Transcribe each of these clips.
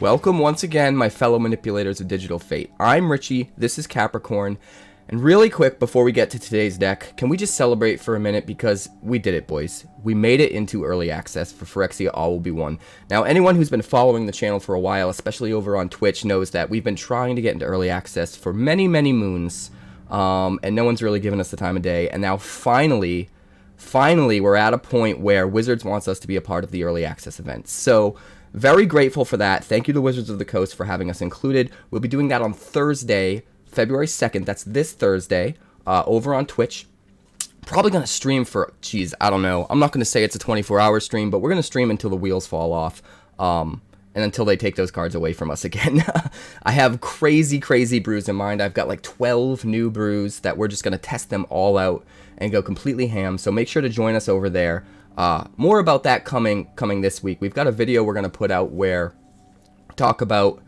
Welcome once again, my fellow manipulators of digital fate. I'm Richie, this is Capricorn, and really quick before we get to today's deck, can we just celebrate for a minute because we did it, boys. We made it into early access for Phyrexia All Will Be One. Now, anyone who's been following the channel for a while, especially over on Twitch, knows that we've been trying to get into early access for many, many moons, and no one's really given us the time of day, and now finally, we're at a point where Wizards wants us to be a part of the early access event. So, very grateful for that. Thank you to Wizards of the Coast for having us included. We'll be doing that on Thursday, February 2nd. That's this Thursday, over on Twitch. Probably going to stream for, geez, I don't know. I'm not going to say it's a 24-hour stream, but we're going to stream until the wheels fall off. And until they take those cards away from us again. I have crazy brews in mind. I've got like 12 new brews that we're just going to test them all out and go completely ham. So make sure to join us over there. More about that coming this week. We've got a video we're going to put out where we talk about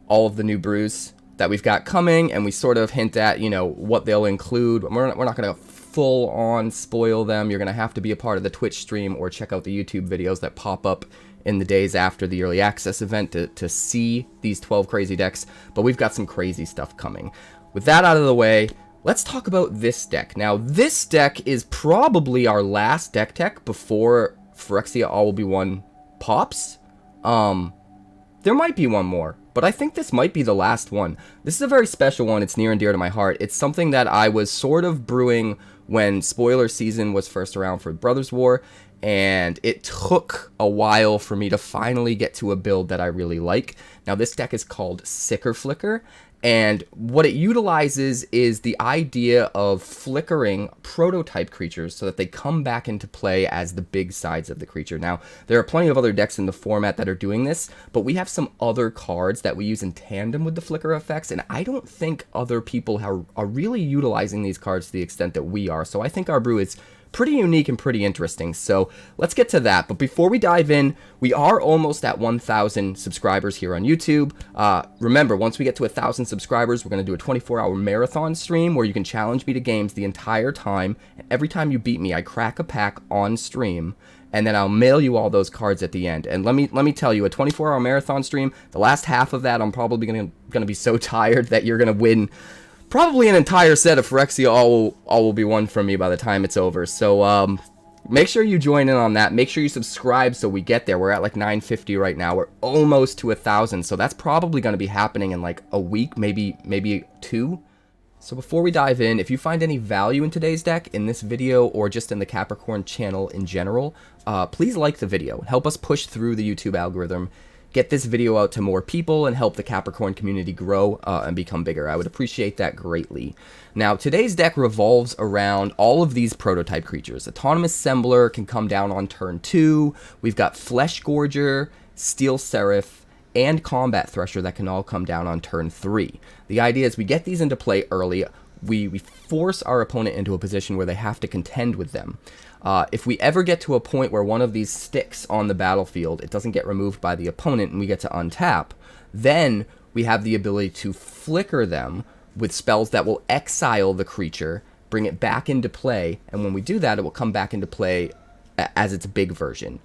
all of the new brews that we've got coming, and we sort of hint at, you know, what they'll include. We're not going to full on spoil them. You're going to have to be a part of the Twitch stream or check out the YouTube videos that pop up in the days after the early access event to see these 12 crazy decks. But we've got some crazy stuff coming. With that out of the way, let's talk about this deck. Now, this deck is probably our last deck tech before Phyrexia All Will Be One pops. There might be one more, but I think this might be the last one. This is a very special one. It's near and dear to my heart. It's something that I was sort of brewing when spoiler season was first around for Brothers War, and it took a while for me to finally get to a build that I really like. Now, this deck is called SICKER, and what it utilizes is the idea of flickering prototype creatures so that they come back into play as the big sides of the creature. Now, there are plenty of other decks in the format that are doing this, but we have some other cards that we use in tandem with the flicker effects, and I don't think other people are really utilizing these cards to the extent that we are. So I think our brew is pretty unique and pretty interesting. So let's get to that. But before we dive in, we are almost at 1,000 subscribers here on YouTube. Remember, once we get to 1,000 subscribers, we're going to do a 24-hour marathon stream where you can challenge me to games the entire time. And every time you beat me, I crack a pack on stream, and then I'll mail you all those cards at the end. And let me tell you, a 24-hour marathon stream, the last half of that, I'm probably going to be so tired that you're going to win probably an entire set of Phyrexia All Will Be One from me by the time it's over. So make sure you join in on that. Make sure you subscribe so we get there. We're at like 950 right now. We're almost to 1,000. So that's probably going to be happening in like a week, maybe two. So before we dive in, if you find any value in today's deck, in this video, or just in the Capricorn channel in general, please like the video and help us push through the YouTube algorithm. Get this video out to more people and help the Capricorn community grow and become bigger. I would appreciate that greatly. Now, today's deck revolves around all of these prototype creatures. Autonomous Assembler can come down on turn 2. We've got Fleshgorger, Steel Seraph, and Combat Thresher that can all come down on turn 3. The idea is we get these into play early. We force our opponent into a position where they have to contend with them. If we ever get to a point where one of these sticks on the battlefield, it doesn't get removed by the opponent and we get to untap, then we have the ability to flicker them with spells that will exile the creature, bring it back into play, and when we do that, it will come back into play as its big version.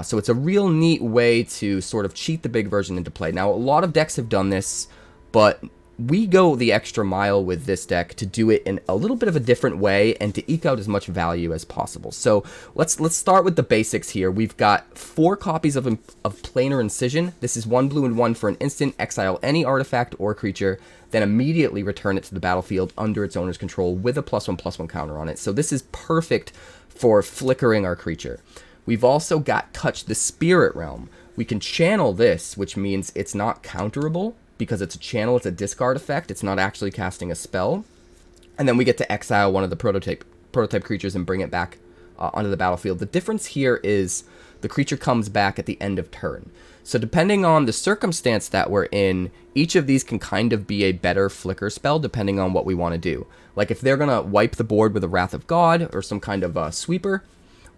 So it's a real neat way to sort of cheat the big version into play. Now, a lot of decks have done this, but we go the extra mile with this deck to do it in a little bit of a different way and to eke out as much value as possible. So let's start with the basics here. We've got 4 copies of Planar Incision. This is 1 blue and 1 for an instant. Exile any artifact or creature, then immediately return it to the battlefield under its owner's control with a +1/+1 counter on it. So this is perfect for flickering our creature. We've also got Touch the Spirit Realm. We can channel this, which means it's not counterable, because it's a channel, it's a discard effect, it's not actually casting a spell. And then we get to exile one of the prototype creatures and bring it back onto the battlefield. The difference here is the creature comes back at the end of turn. So depending on the circumstance that we're in, each of these can kind of be a better flicker spell depending on what we want to do. Like if they're going to wipe the board with a Wrath of God or some kind of sweeper,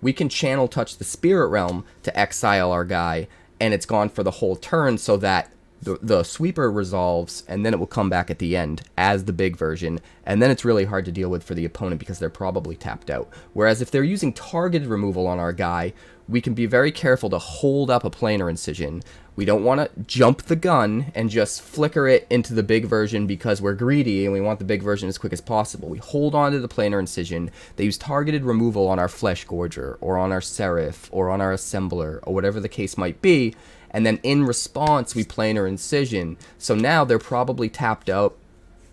we can channel Touch the Spirit Realm to exile our guy, and it's gone for the whole turn so that the sweeper resolves, and then it will come back at the end as the big version, and then it's really hard to deal with for the opponent because they're probably tapped out. Whereas if they're using targeted removal on our guy, we can be very careful to hold up a Planar Incision. We don't want to jump the gun and just flicker it into the big version because we're greedy and we want the big version as quick as possible. We hold on to the Planar Incision. They use targeted removal on our Fleshgorger, or on our Seraph, or on our Assembler, or whatever the case might be, and then in response we Planar Incision. So now they're probably tapped out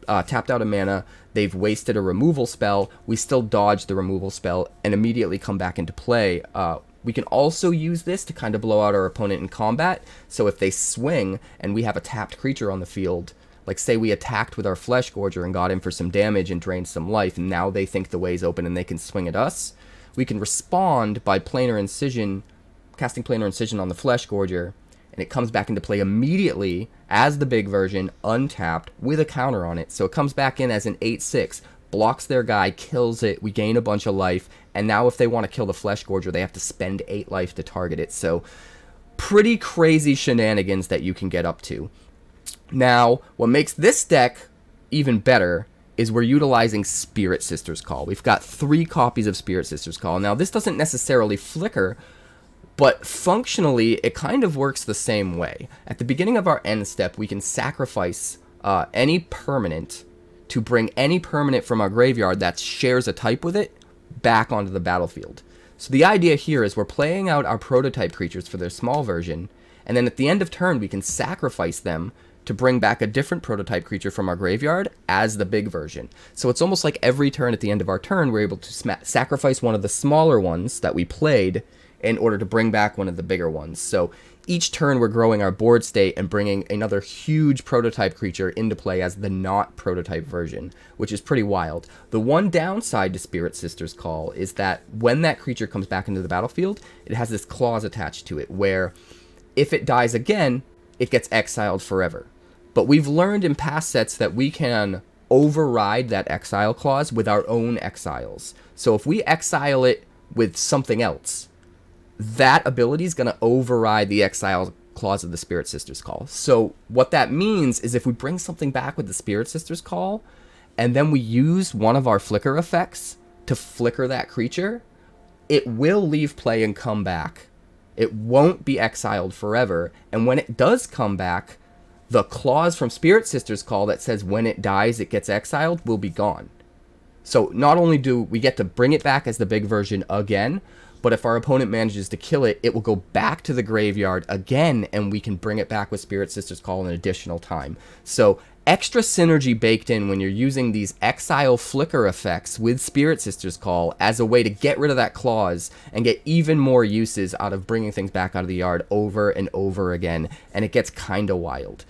of mana, they've wasted a removal spell, we still dodge the removal spell and immediately come back into play. We can also use this to kind of blow out our opponent in combat. So if they swing and we have a tapped creature on the field, like say we attacked with our Fleshgorger and got him for some damage and drained some life, and now they think the way's open and they can swing at us, we can respond by Planar Incision, casting Planar Incision on the Fleshgorger, and it comes back into play immediately as the big version, untapped, with a counter on it. So it comes back in as an 8/6, blocks their guy, kills it, we gain a bunch of life, and now if they want to kill the Fleshgorger, they have to spend 8 life to target it. So pretty crazy shenanigans that you can get up to. Now, what makes this deck even better is we're utilizing Spirit Sister's Call. We've got 3 copies of Spirit Sister's Call. Now, this doesn't necessarily flicker, but functionally, it kind of works the same way. At the beginning of our end step, we can sacrifice any permanent to bring any permanent from our graveyard that shares a type with it back onto the battlefield. So the idea here is we're playing out our prototype creatures for their small version, and then at the end of turn, we can sacrifice them to bring back a different prototype creature from our graveyard as the big version. So it's almost like every turn at the end of our turn, we're able to sacrifice one of the smaller ones that we played in order to bring back one of the bigger ones. So each turn we're growing our board state and bringing another huge prototype creature into play as the not prototype version, which is pretty wild. The one downside to Spirit Sister's Call is that when that creature comes back into the battlefield, it has this clause attached to it where if it dies again, it gets exiled forever. But we've learned in past sets that we can override that exile clause with our own exiles. So if we exile it with something else, that ability is going to override the exile clause of the Spirit Sister's Call. So what that means is if we bring something back with the Spirit Sister's Call, and then we use one of our flicker effects to flicker that creature, it will leave play and come back. It won't be exiled forever, and when it does come back, the clause from Spirit Sister's Call that says when it dies it gets exiled will be gone. So not only do we get to bring it back as the big version again, but if our opponent manages to kill it, it will go back to the graveyard again, and we can bring it back with Spirit Sister's Call an additional time. So extra synergy baked in when you're using these exile flicker effects with Spirit Sister's Call as a way to get rid of that clause and get even more uses out of bringing things back out of the yard over and over again, and it gets kind of wild.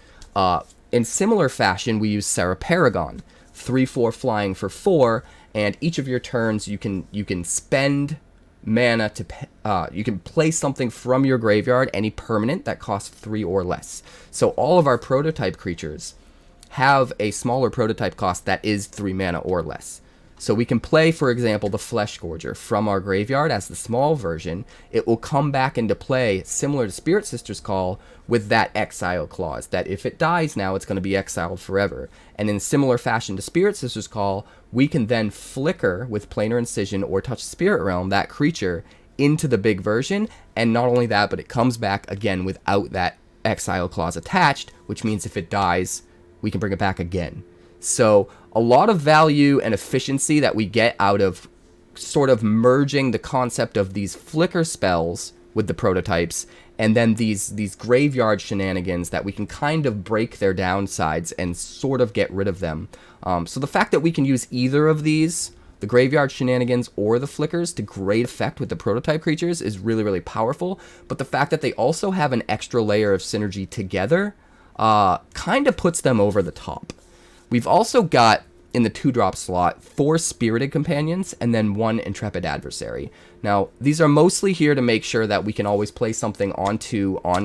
In similar fashion, we use Sarah Paragon, 3/4 flying for 4, and each of your turns you can spend mana to you can play something from your graveyard, any permanent that costs 3 or less. So all of our prototype creatures have a smaller prototype cost that is 3 mana or less. So we can play, for example, the Fleshgorger from our graveyard as the small version. It will come back into play similar to Spirit Sister's Call with that exile clause, that if it dies now, it's going to be exiled forever. And in similar fashion to Spirit Sister's Call, we can then flicker with Planar Incision or Touch Spirit Realm that creature into the big version, and not only that, but it comes back again without that exile clause attached, which means if it dies, we can bring it back again. So a lot of value and efficiency that we get out of sort of merging the concept of these flicker spells with the prototypes, and then these graveyard shenanigans that we can kind of break their downsides and sort of get rid of them. So the fact that we can use either of these, the graveyard shenanigans or the flickers, to great effect with the prototype creatures is really, really powerful. But the fact that they also have an extra layer of synergy together kind of puts them over the top. We've also got, in the 2-drop slot, 4 Spirited Companions and then 1 Intrepid Adversary. Now, these are mostly here to make sure that we can always play something on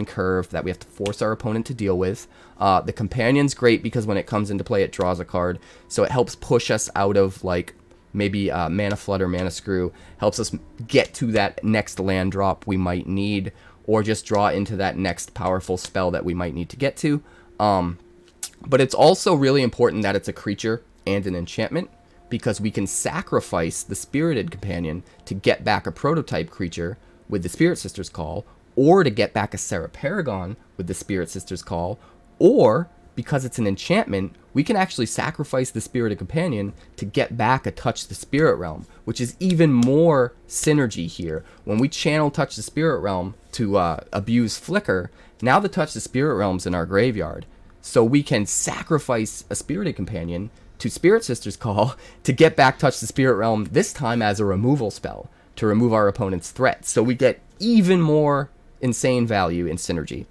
curve that we have to force our opponent to deal with. The Companion's great because when it comes into play, it draws a card, so it helps push us out of, like, maybe Mana Flood or Mana Screw, helps us get to that next land drop we might need, or just draw into that next powerful spell that we might need to get to. But it's also really important that it's a creature and an enchantment, because we can sacrifice the Spirited Companion to get back a prototype creature with the Spirit Sister's Call, or to get back a Serra Paragon with the Spirit Sister's Call, or, because it's an enchantment, we can actually sacrifice the Spirited Companion to get back a Touch the Spirit Realm, which is even more synergy here. When we channel Touch the Spirit Realm to abuse Flicker, now the Touch the Spirit Realm's in our graveyard. So we can sacrifice a Spirited Companion to Spirit Sister's Call to get back Touch the Spirit Realm, this time as a removal spell, to remove our opponent's threat. So we get even more insane value in synergy.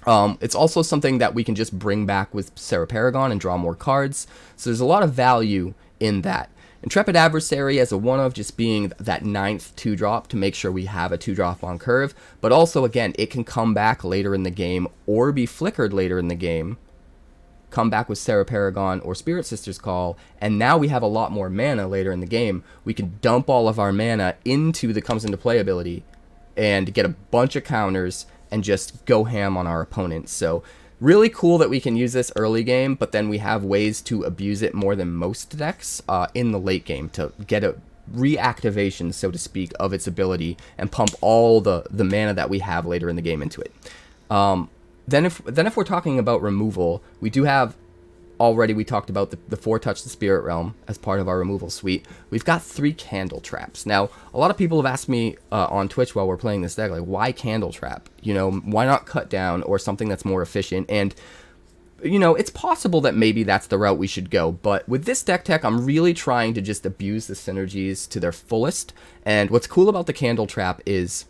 It's also something that we can just bring back with Serra Paragon and draw more cards. So there's a lot of value in that. Intrepid Adversary as a one-of, just being that 9th 2-drop to make sure we have a 2-drop on curve. But also, again, it can come back later in the game or be flickered later in the game, come back with Serra Paragon or Spirit Sister's Call, and now we have a lot more mana later in the game. We can dump all of our mana into the Comes Into Play ability and get a bunch of counters and just go ham on our opponents. So really cool that we can use this early game, but then we have ways to abuse it more than most decks in the late game to get a reactivation, so to speak, of its ability and pump all the mana that we have later in the game into it. Then if we're talking about removal, we do have, already we talked about the 4 Touch the Spirit Realm as part of our removal suite. We've got 3 Candle Traps. Now, a lot of people have asked me on Twitch while we're playing this deck, like, why Candle Trap? You know, why not Cut Down or something that's more efficient? And, you know, it's possible that maybe that's the route we should go. But with this deck tech, I'm really trying to just abuse the synergies to their fullest. And what's cool about the Candle Trap is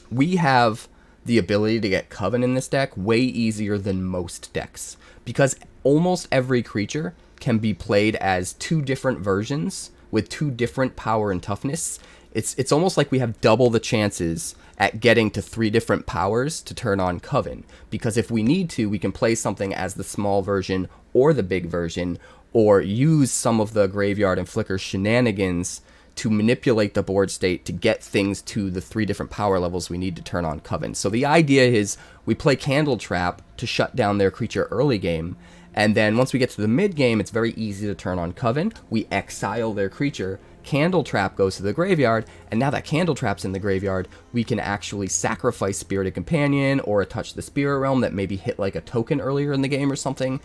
we have the ability to get Coven in this deck way easier than most decks, because almost every creature can be played as 2 different versions with 2 different power and toughness. It's almost like we have double the chances at getting to 3 different powers to turn on Coven, because if we need to, we can play something as the small version or the big version, or use some of the Graveyard and Flicker shenanigans to manipulate the board state to get things to the 3 different power levels we need to turn on Coven. So the idea is we play Candle Trap to shut down their creature early game, and then once we get to the mid game, it's very easy to turn on Coven. We exile their creature, Candle Trap goes to the graveyard, and now that Candle Trap's in the graveyard, we can actually sacrifice Spirited Companion or a Touch the Spirit Realm that maybe hit like a token earlier in the game or something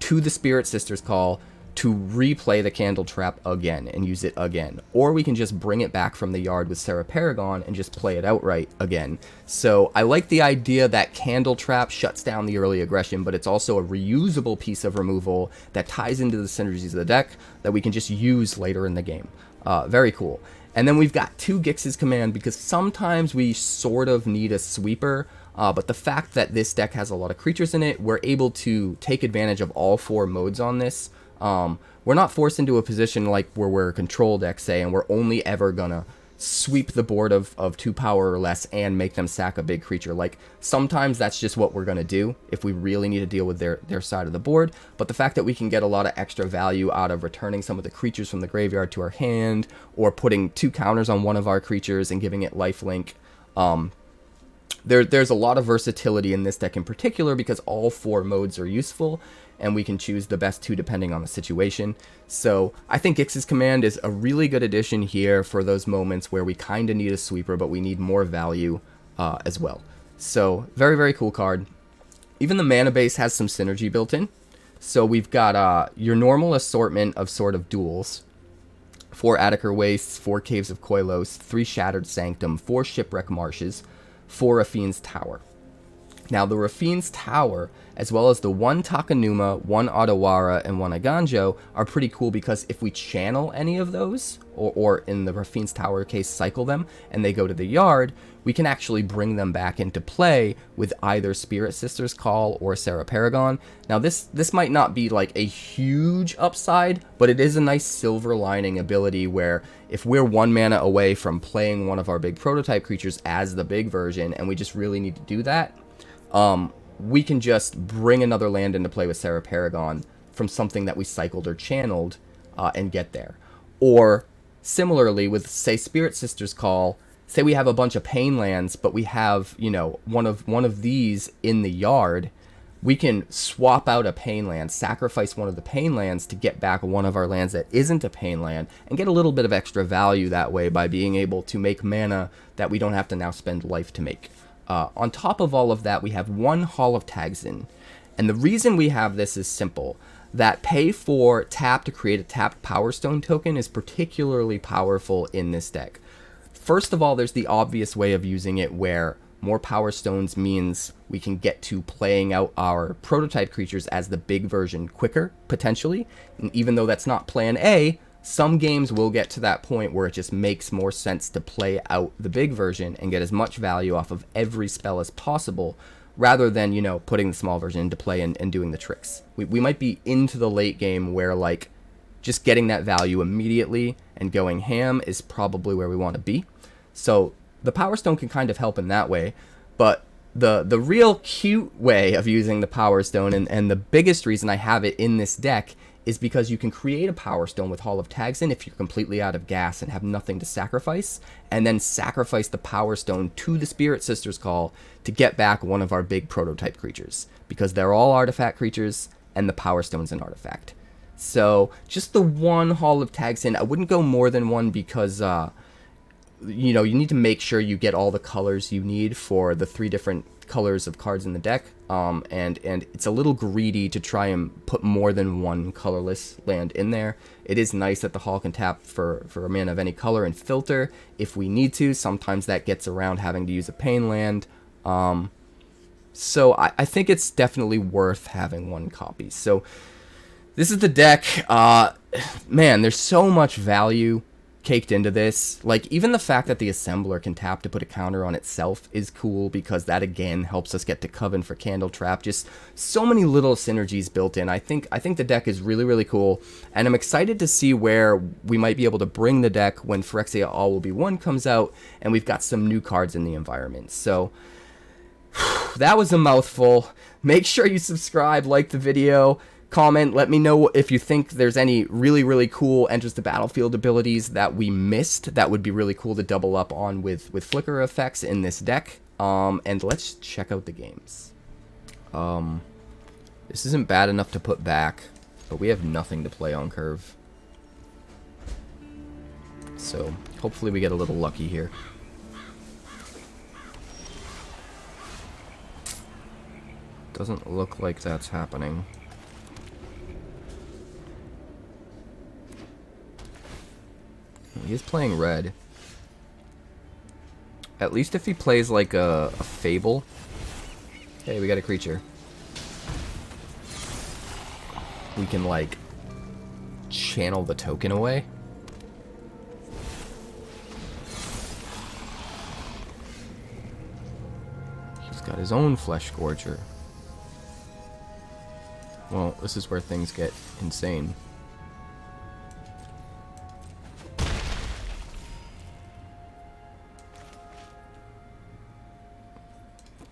to the Spirit Sister's Call to replay the Candle Trap again and use it again. Or we can just bring it back from the yard with Serra Paragon and just play it outright again. So I like the idea that Candle Trap shuts down the early aggression, but it's also a reusable piece of removal that ties into the synergies of the deck that we can just use later in the game. Very cool. And then we've got 2 Gix's Command, because sometimes we sort of need a sweeper, but the fact that this deck has a lot of creatures in it, we're able to take advantage of all 4 modes on this. We're not forced into a position like where we're a control deck, say, and we're only ever gonna sweep the board of 2 power or less and make them sack a big creature. Like, sometimes that's just what we're gonna do if we really need to deal with their side of the board. But the fact that we can get a lot of extra value out of returning some of the creatures from the graveyard to our hand, or putting 2 counters on one of our creatures and giving it lifelink, there's a lot of versatility in this deck in particular, because all 4 modes are useful, and we can choose the best 2 depending on the situation. So I think Gix's Command is a really good addition here for those moments where we kind of need a sweeper, but we need more value as well. So very, very cool card. Even the mana base has some synergy built in. So we've got your normal assortment of sort of duels. 4 Adarkar Wastes, 4 Caves of Koilos, 3 Shattered Sanctum, 4 Shipwreck Marshes, 4 Raffine's Tower. Now, the Raffine's Tower, as well as the 1 Takenuma, 1 Otawara, and 1 Eiganjo, are pretty cool, because if we channel any of those, or in the Raffine's Tower case, cycle them, and they go to the yard, we can actually bring them back into play with either Spirit Sister's Call or Serra Paragon. Now, this might not be like a huge upside, but it is a nice silver lining ability where if we're 1 mana away from playing one of our big prototype creatures as the big version, and we just really need to do that, we can just bring another land into play with Serra Paragon from something that we cycled or channeled and get there. Or similarly with, say, Spirit Sister's Call, say we have a bunch of pain lands, but we have, you know, one of these in the yard, we can swap out a pain land, sacrifice one of the pain lands to get back one of our lands that isn't a pain land, and get a little bit of extra value that way by being able to make mana that we don't have to now spend life to make. On top of all of that, we have one Hall of Tagsin, and the reason we have this is simple. That pay for tap to create a tapped Power Stone token is particularly powerful in this deck. First of all, there's the obvious way of using it where more Power Stones means we can get to playing out our prototype creatures as the big version quicker, potentially. And even though that's not plan A, some games will get to that point where it just makes more sense to play out the big version and get as much value off of every spell as possible, rather than, you know, putting the small version into play and doing the tricks. We might be into the late game where, like, just getting that value immediately and going ham is probably where we want to be. So the Power Stone can kind of help in that way, but the real cute way of using the Power Stone, and the biggest reason I have it in this deck, is because you can create a Power Stone with Hall of Tagsin if you're completely out of gas and have nothing to sacrifice, and then sacrifice the Power Stone to the Spirit Sister's Call to get back one of our big prototype creatures, because they're all artifact creatures, and the Power Stone's an artifact. So just the one Hall of Tagsin. I wouldn't go more than one because you know, you need to make sure you get all the colors you need for the 3 different colors of cards in the deck, and it's a little greedy to try and put more than one colorless land in there. It is nice that the Hall can tap for a mana of any color and filter if we need to. Sometimes that gets around having to use a pain land, so I think it's definitely worth having one copy. So this is the deck. Man, there's so much value caked into this. Like, even the fact that the Assembler can tap to put a counter on itself is cool, because that again helps us get to Coven for Candle Trap. Just so many little synergies built in. I think the deck is really, really cool, and I'm excited to see where we might be able to bring the deck when Phyrexia All Will Be One comes out and we've got some new cards in the environment. So that was a mouthful. Make sure you subscribe, like the video, comment, let me know if you think there's any really, really cool Enters the Battlefield abilities that we missed that would be really cool to double up on with flicker effects in this deck. And let's check out the games. This isn't bad enough to put back, but we have nothing to play on curve. So hopefully we get a little lucky here. Doesn't look like that's happening. He is playing red. At least if he plays like a Fable. Hey, we got a creature. We can like channel the token away. He's got his own Fleshgorger. Well, this is where things get insane.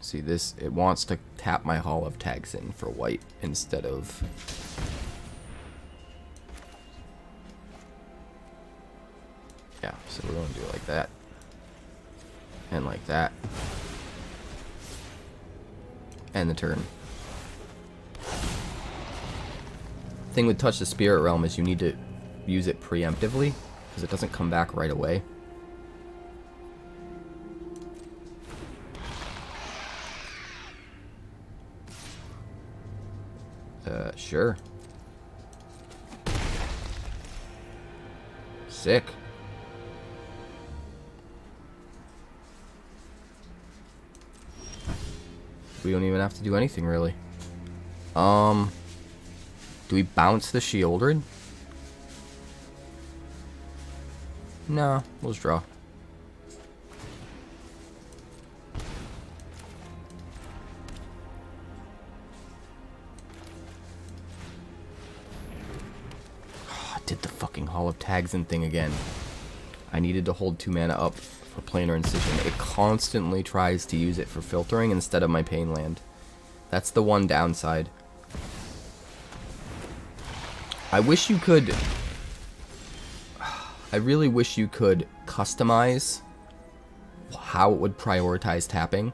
See this, it wants to tap my Hall of Tagsin for white instead of... Yeah, so we're going to do it like that. And like that. And the turn. Thing with Touch the Spirit Realm is you need to use it preemptively, because it doesn't come back right away. Sure. Sick. We don't even have to do anything, really. Do we bounce the Shieldred? No, we'll just draw. Did the fucking Hall of Tagsin thing again. I needed to hold 2 mana up for Planar Incision. It constantly tries to use it for filtering instead of my pain land. That's the one downside. I wish you could... I really wish you could customize how it would prioritize tapping.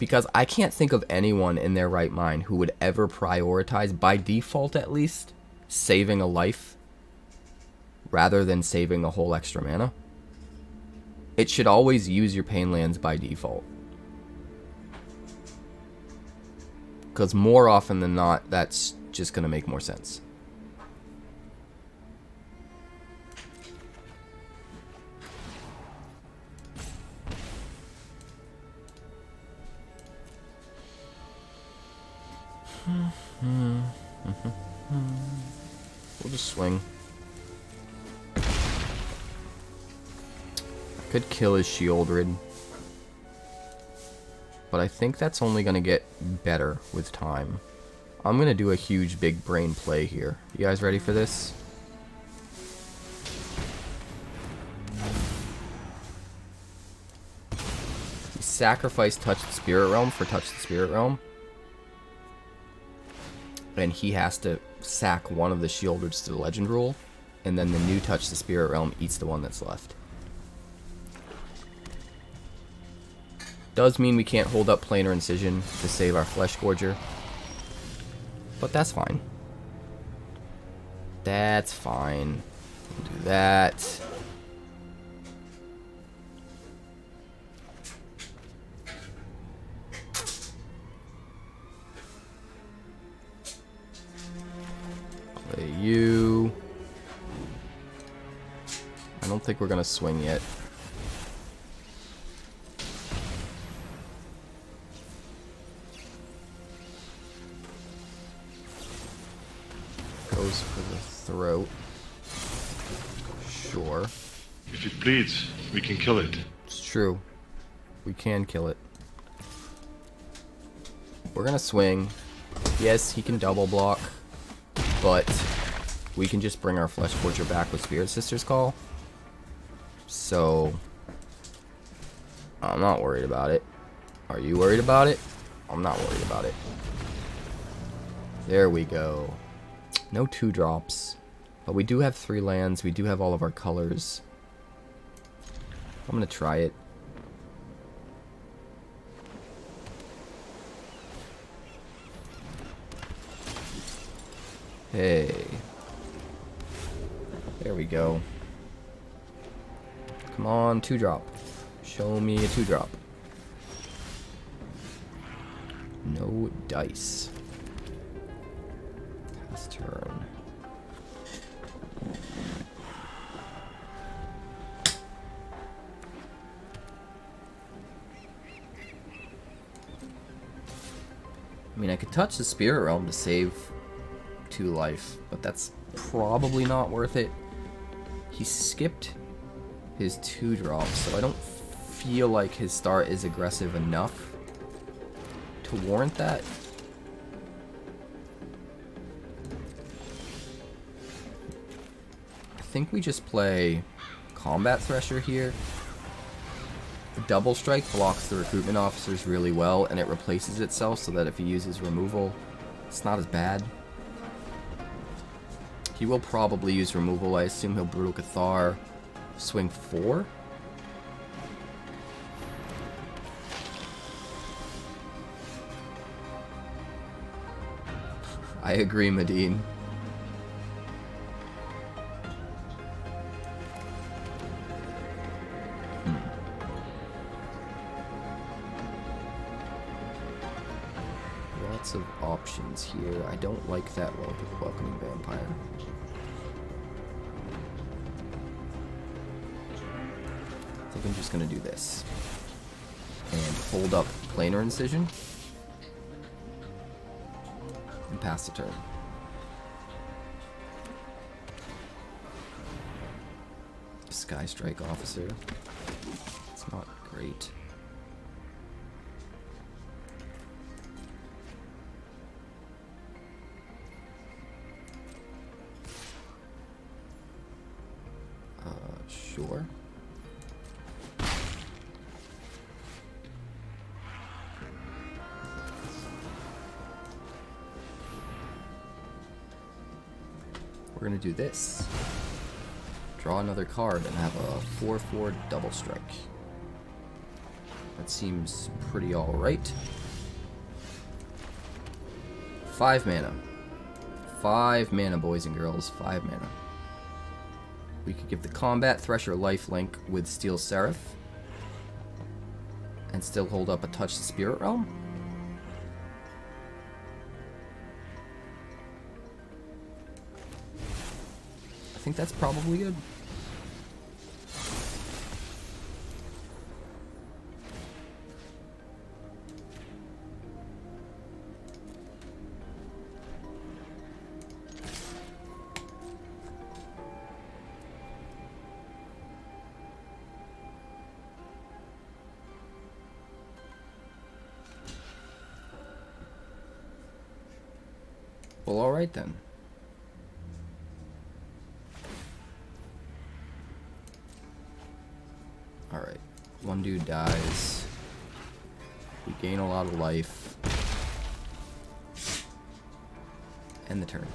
Because I can't think of anyone in their right mind who would ever prioritize, by default at least, saving a life rather than saving a whole extra mana. It should always use your pain lands by default. Because more often than not, that's just going to make more sense. We'll just swing. Could kill his Shieldred, but I think that's only going to get better with time. I'm going to do a huge big brain play here. You guys ready for this? He sacrificed Touch the Spirit Realm for Touch the Spirit Realm. And he has to sack one of the Shieldreds to the Legend Rule, and then the new Touch the Spirit Realm eats the one that's left. Does mean we can't hold up Planar Incision to save our Fleshgorger, but that's fine. That's fine. We'll do that. Play you. I don't think we're gonna swing yet. Goes for the throat. Sure. If it bleeds, we can kill it. It's true. We can kill it. We're gonna swing. Yes, he can double block, but we can just bring our Fleshgorger back with Spirit Sister's Call. So I'm not worried about it. Are you worried about it? I'm not worried about it. There we go. No 2-drops, but we do have 3 lands. We do have all of our colors. I'm gonna try it. Hey. There we go. Come on, 2-drop. Show me a 2-drop. No dice. Pass turn. I mean, I could touch the Spirit Realm to save 2 life, but that's probably not worth it. He skipped his 2-drop, so I don't feel like his start is aggressive enough to warrant that. I think we just play Combat Thresher here. The Double Strike blocks the Recruitment Officers really well, and it replaces itself so that if he uses removal, it's not as bad. He will probably use removal. I assume he'll Brutal Cathar, swing 4. I agree, Medine. Lots of options here. I don't like that Welcoming Vampire. I think I'm just gonna do this. And hold up Planar Incision. And pass the turn. Sky Strike Officer. It's not great. Sure. We're gonna do this. Draw another card and have a 4/4 double strike. That seems pretty alright. 5 mana. 5 mana, boys and girls. 5 mana. We could give the Combat Thresher lifelink with Steel Seraph. And still hold up a Touch the Spirit Realm. I think that's probably good. Well, alright then. Alright. One dude dies. We gain a lot of life. End the turn.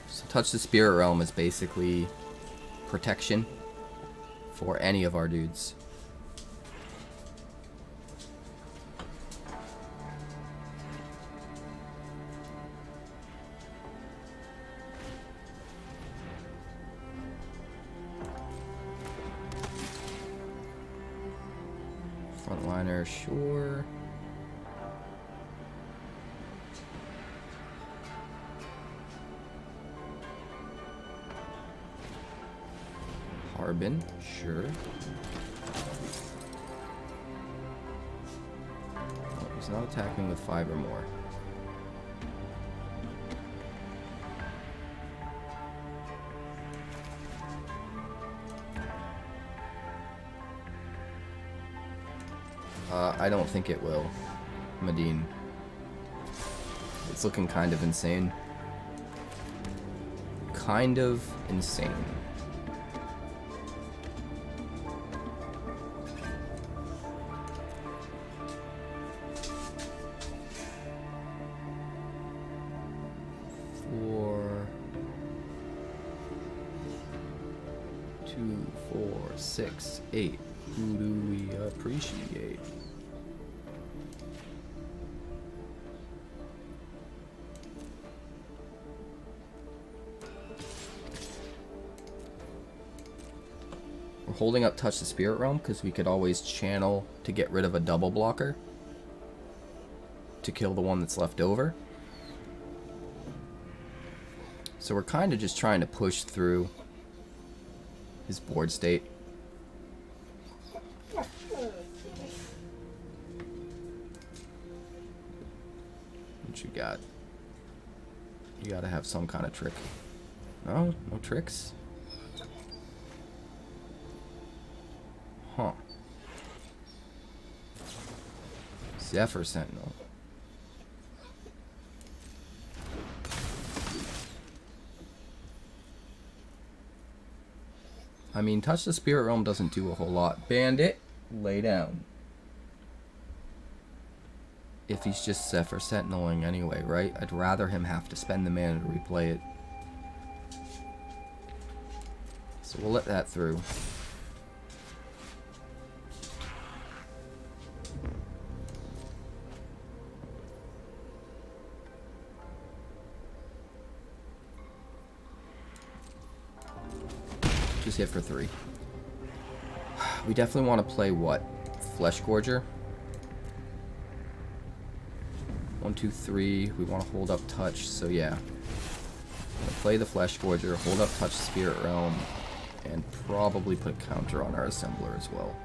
So Touch the Spirit Realm is basically protection for any of our dudes. Frontliner, sure. Harbin, sure. Oh, he's not attacking with 5 or more. I don't think it will, Medine. It's looking kind of insane. Kind of insane. Four, 2, 4, 6, 8. Who do we appreciate? We're holding up Touch the Spirit Realm because we could always channel to get rid of a double blocker to kill the one that's left over. So we're kind of just trying to push through his board state. What you got? You gotta have some kind of trick. No? No tricks? Huh. Zephyr Sentinel. I mean, Touch the Spirit Realm doesn't do a whole lot. Bandit, lay down. If he's just Zephyr Sentineling anyway, right? I'd rather him have to spend the mana to replay it. So we'll let that through. Just hit for 3. We definitely want to play what? Fleshgorger. 1, 2, 3. We want to hold up Touch, so yeah. Play the Fleshgorger, hold up Touch Spirit Realm, and probably put a counter on our Assembler as well.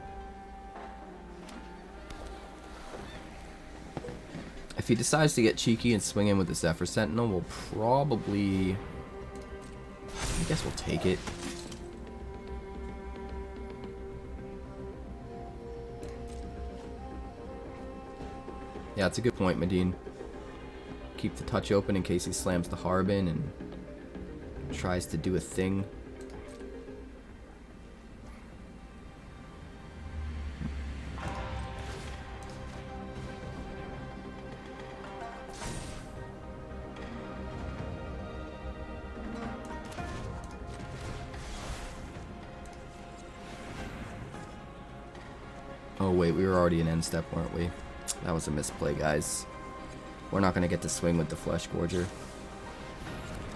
If he decides to get cheeky and swing in with the Zephyr Sentinel, we'll probably... I guess we'll take it. Yeah, it's a good point, Medine. Keep the Touch open in case he slams the Harbin and tries to do a thing. Oh wait, we were already in end step, weren't we? That was a misplay, guys. We're not going to get to swing with the Fleshgorger.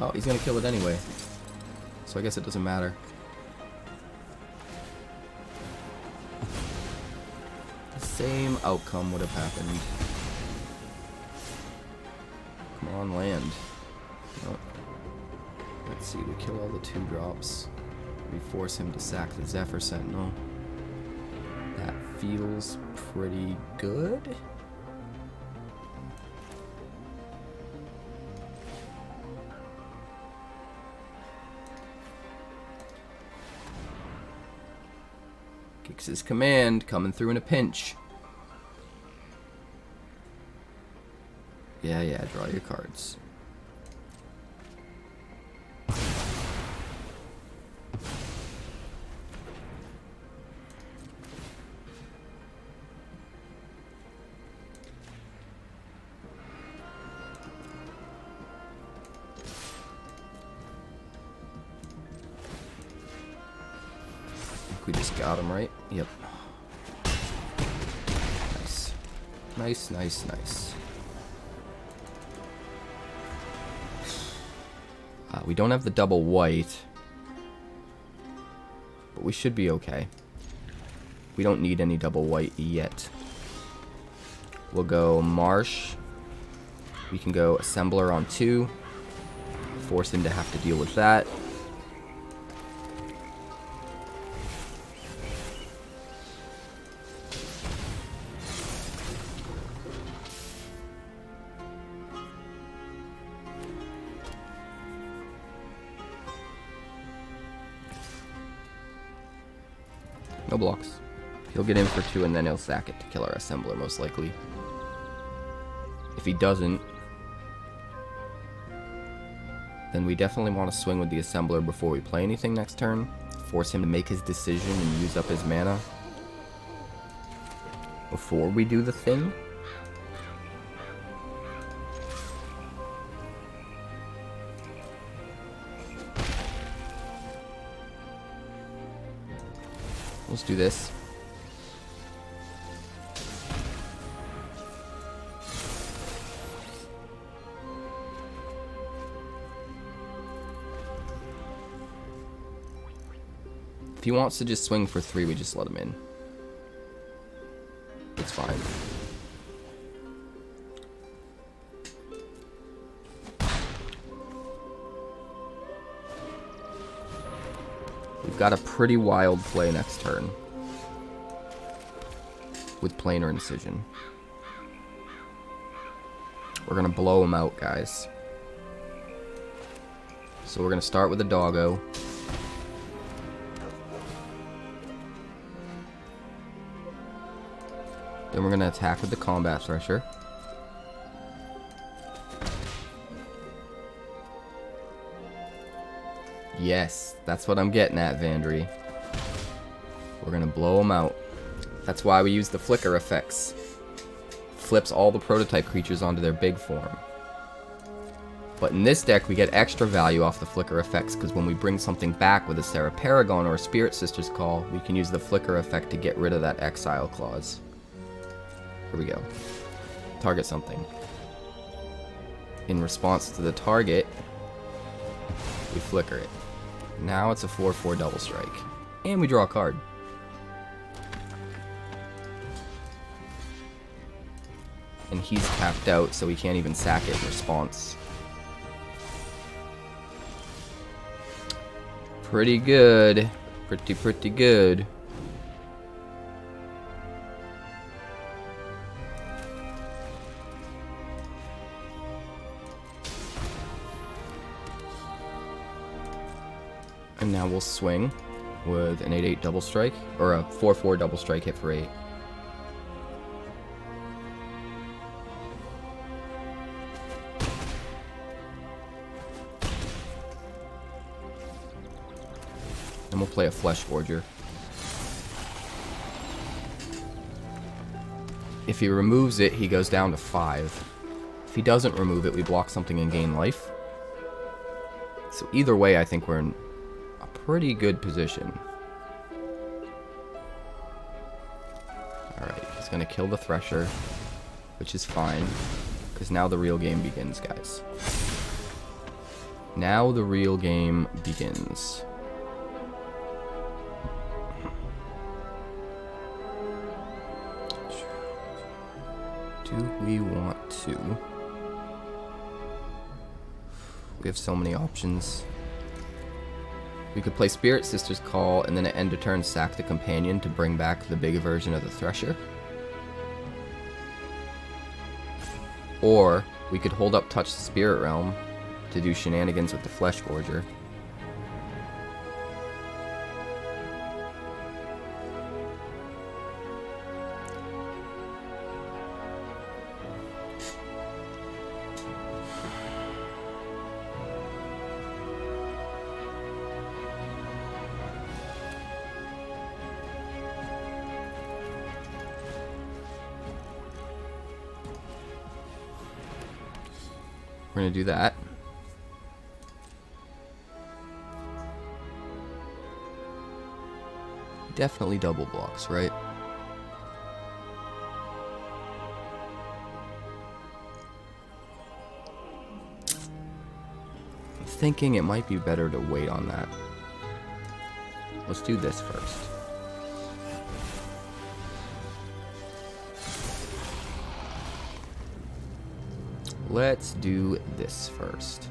Oh, he's going to kill it anyway. So I guess it doesn't matter. The same outcome would have happened. Come on, land. Oh. Let's see, we kill all the 2-drops. We force him to sack the Zephyr Sentinel. That feels pretty good. Kicks his command, coming through in a pinch. Yeah, draw your cards. We just got him, right? Yep. Nice. Nice. We don't have the double white, but we should be okay. We don't need any double white yet. We'll go Marsh. We can go Assembler on 2. Force him to have to deal with that. No blocks. He'll get in for 2 and then he'll sack it to kill our Assembler, most likely. If he doesn't, then we definitely want to swing with the Assembler before we play anything next turn. Force him to make his decision and use up his mana before we do the thing. Let's do this. If he wants to just swing for 3, we just let him in. It's fine. We've got a pretty wild play next turn with Planar Incision. We're gonna blow him out, guys. So we're gonna start with a doggo. Then we're gonna attack with the Combat Thresher. Yes, that's what I'm getting at, Vandry. We're gonna blow them out. That's why we use the flicker effects. Flips all the prototype creatures onto their big form. But in this deck, we get extra value off the flicker effects, because when we bring something back with a Serra Paragon or a Spirit Sister's Call, we can use the flicker effect to get rid of that exile clause. Here we go. Target something. In response to the target, we flicker it. Now it's a 4/4 double strike. And we draw a card. And he's tapped out, so we can't even sack it in response. Pretty good. Pretty good. And now we'll swing with an 8/8 double strike, or a 4/4 double strike hit for 8. And we'll play a Fleshgorger. If he removes it, he goes down to 5. If he doesn't remove it, we block something and gain life. So either way, I think we're in a pretty good position. It's going to kill the Thresher, which is fine, because now the real game begins, guys. Now the real game begins. Do we want to? We have so many options. We could play Spirit Sister's Call and then at end of turn sack the companion to bring back the big version of the Thresher. Or we could hold up Touch the Spirit Realm to do shenanigans with the Fleshgorger. We're gonna do that. Definitely double blocks, right? I'm thinking it might be better to wait on that. Let's do this first. Let's do this first.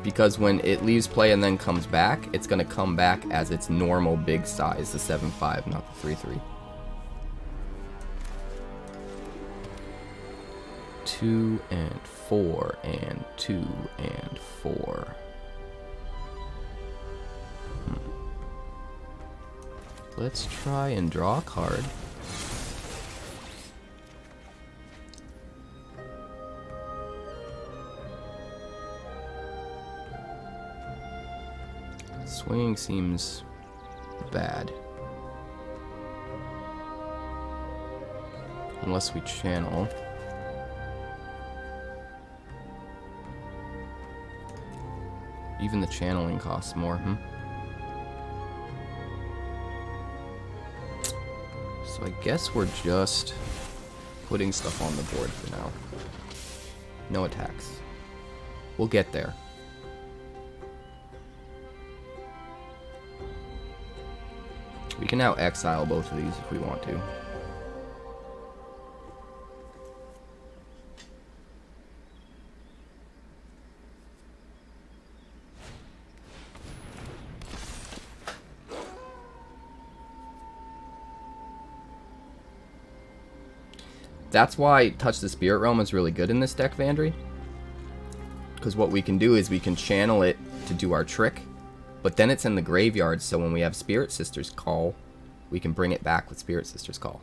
Because when it leaves play and then comes back, it's going to come back as its normal big size, the 7/5, not the 3/3. 2 and 4 and 2 and 4. Let's try and draw a card. Swinging seems bad. Unless we channel. Even the channeling costs more, So I guess we're just putting stuff on the board for now. No attacks. We'll get there. We can now exile both of these if we want to. That's why Touch the Spirit Realm is really good in this deck, Vandry. Because what we can do is we can channel it to do our trick, but then it's in the graveyard, so when we have Spirit Sister's Call, we can bring it back with Spirit Sister's Call.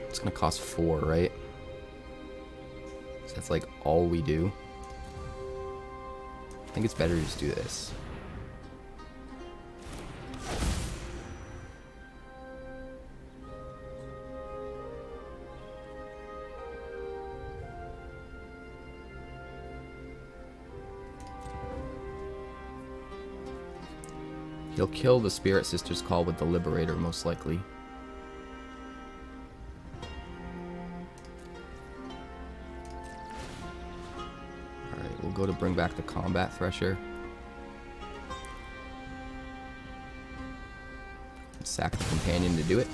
It's going to cost 4, right? So that's like all we do. I think it's better to just do this. He'll kill the Spirit Sister's Call with the Liberator, most likely. Alright, we'll go to bring back the Combat Thresher. Sack the companion to do it.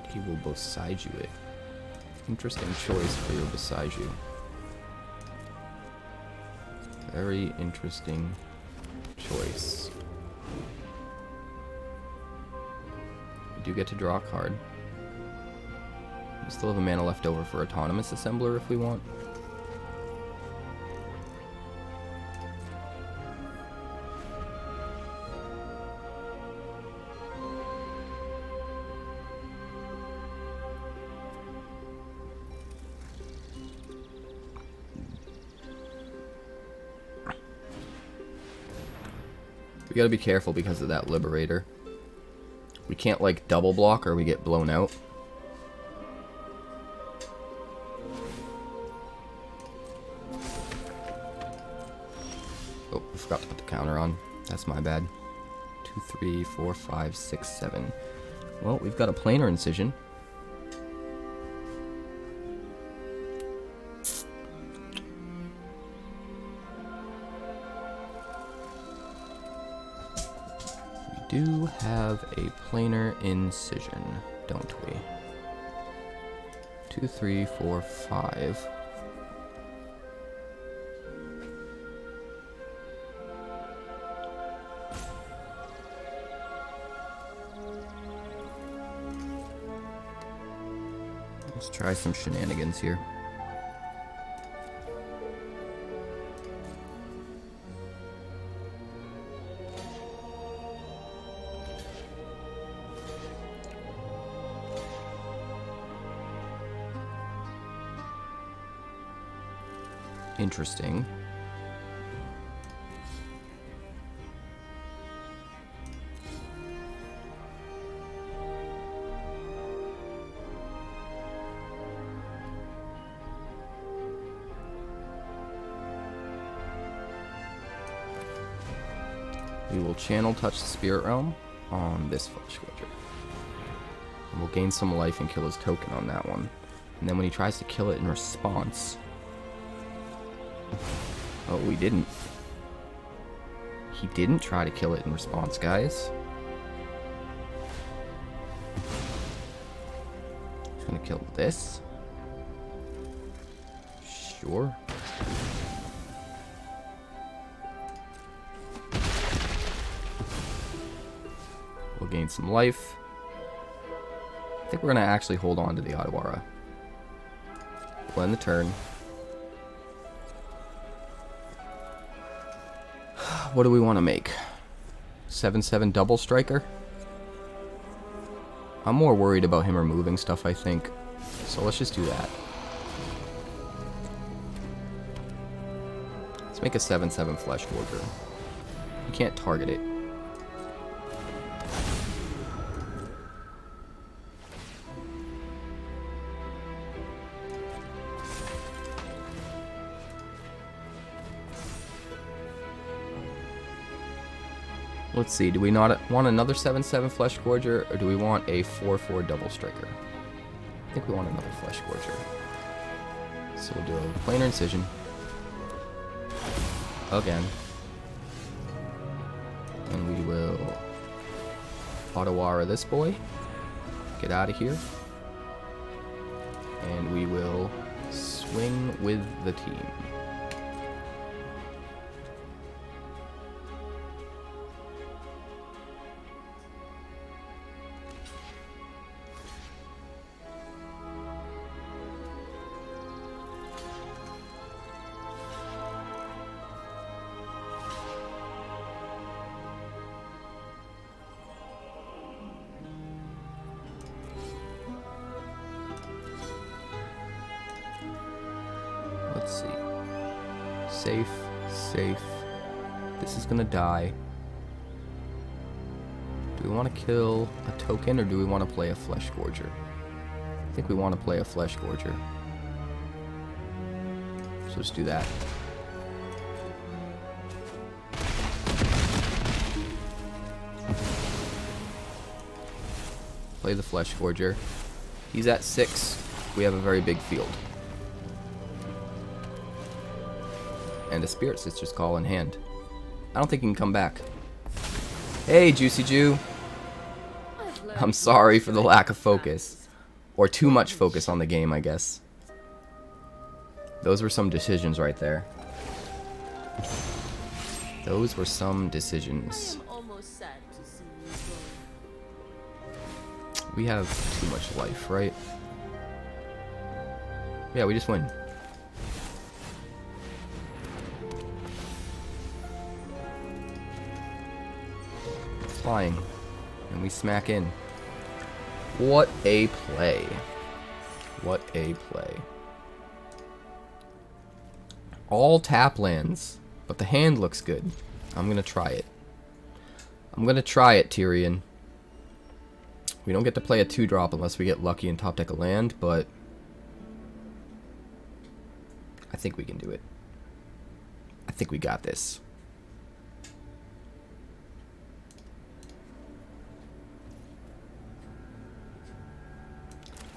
He will beside you it. Interesting choice for your beside you. Very interesting choice. We do get to draw a card. We still have a mana left over for Autonomous Assembler if we want. We gotta be careful because of that Liberator. We can't, like, double block or we get blown out. Oh, I forgot to put the counter on. That's my bad. 2, 3, 4, 5, 6, 7. Well, we've got a Planar Incision. We do have a Planar Incision, don't we? 2, 3, 4, 5. Let's try some shenanigans here. Interesting. We will channel touch the Spirit Realm on this Fleshgorger. And we'll gain some life and kill his token on that one. And then when he tries to kill it in response... Oh, we didn't. He didn't try to kill it in response, guys. He's gonna kill this. Sure. We'll gain some life. I think we're gonna actually hold on to the Otawara. We'll end the turn. What do we want to make? 7/7 double striker? I'm more worried about him removing stuff, I think. So let's just do that. Let's make a 7/7 Fleshgorger. You can't target it. Let's see, do we not want another 7/7 Fleshgorger, or do we want a 4/4 double striker? I think we want another Fleshgorger. So we'll do a Planar Incision. Again. And we will Otawara this boy. Get out of here. And we will swing with the team. Let's see. Safe, safe. This is gonna die. Do we want to kill a token or do we want to play a Fleshgorger? I think we want to play a Fleshgorger. So let's do that. Play the Fleshgorger. He's at 6. We have a very big field. And a Spirit Sister's Call in hand. I don't think he can come back. Hey, Juicy Jew. I'm sorry for the lack of focus. Or too much focus on the game, I guess. Those were some decisions right there. Those were some decisions. We have too much life, right? Yeah, we just win. Flying. And we smack in. What a play. What a play. All tap lands, but the hand looks good. I'm gonna try it. I'm gonna try it, Tyrion. We don't get to play a 2-drop unless we get lucky and top deck a land, but I think we can do it. I think we got this.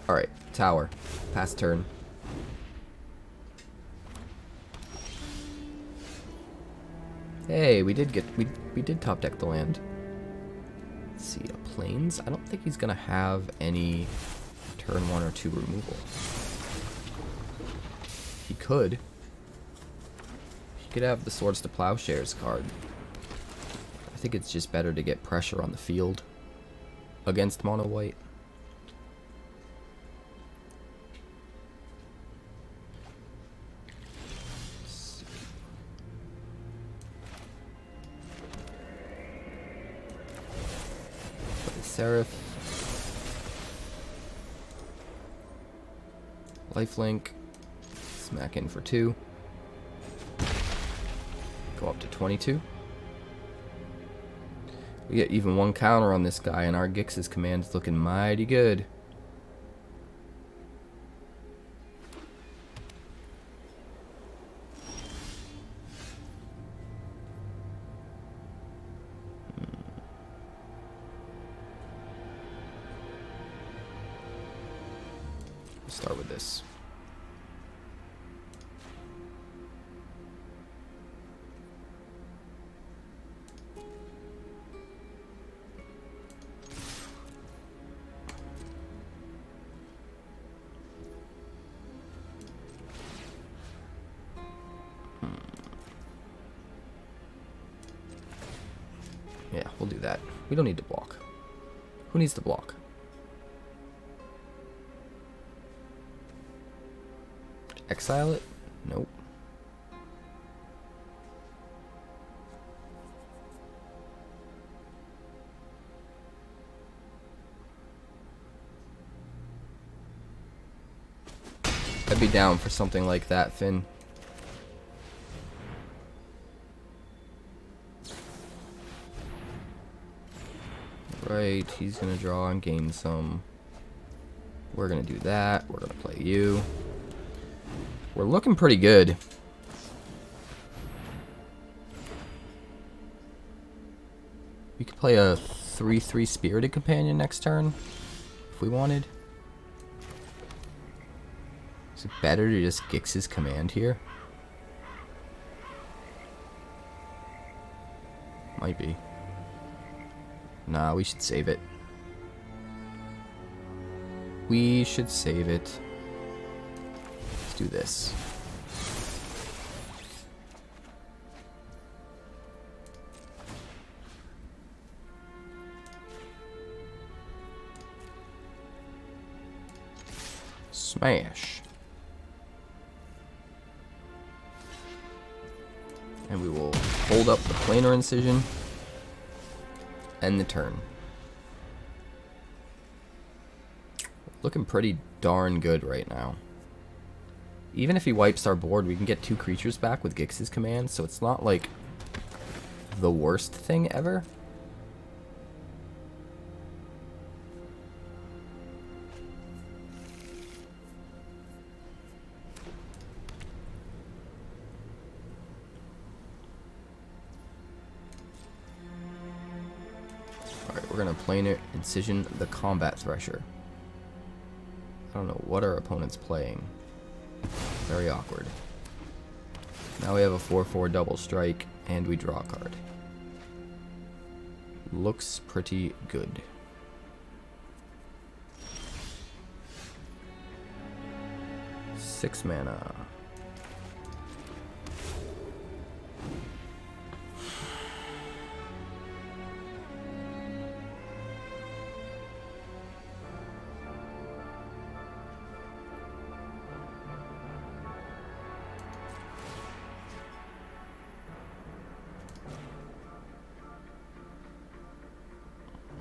Alright, tower. Pass turn. Hey, we did top deck the land. Let's see, a plains? I don't think he's gonna have any turn 1 or 2 removal. He could. He could have the Swords to Plowshares card. I think it's just better to get pressure on the field against mono white. Seraph. Lifelink. Smack in for 2. Go up to 22. We get even 1 counter on this guy, and our Gix's command is looking mighty good. Start with this. Yeah, we'll do that. We don't need to block. Who needs to block? Exile it? Nope. I'd be down for something like that, Finn. Right, he's gonna draw and gain some. We're gonna do that. We're gonna play you. We're looking pretty good. We could play a 3/3 Spirited Companion next turn if we wanted. Is it better to just Gix's command here? Might be. Nah, we should save it. We should save it. Let's do this. Smash. And we will hold up the Planar Incision. End the turn. Looking pretty darn good right now. Even if he wipes our board, we can get 2 creatures back with Gix's command, so it's not like the worst thing ever. Alright, we're gonna Planar Incision the Combat Thresher. I don't know what our opponent's playing. Very awkward. Now we have a 4/4 double strike, and we draw a card. Looks pretty good. Six mana.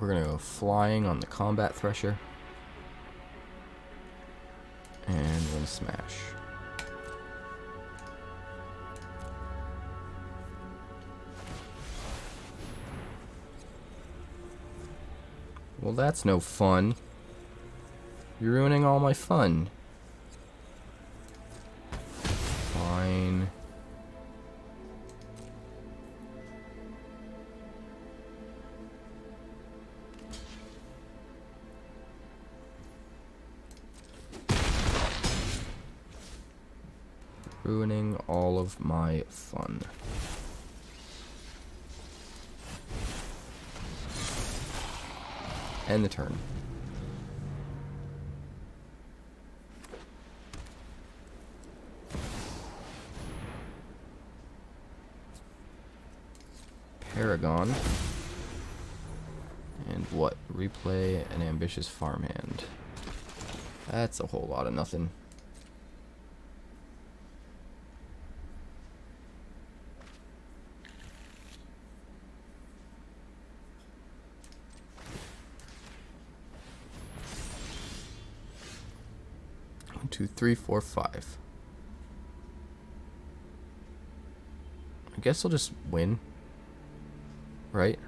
We're gonna go flying on the Combat Thresher. And we're gonna smash. Well, that's no fun. You're ruining all my fun. Fine. Ruining all of my fun. End the turn. Paragon. And what? Replay an ambitious farmhand. That's a whole lot of nothing. One, two, three, four, five. I guess I'll just win. Right?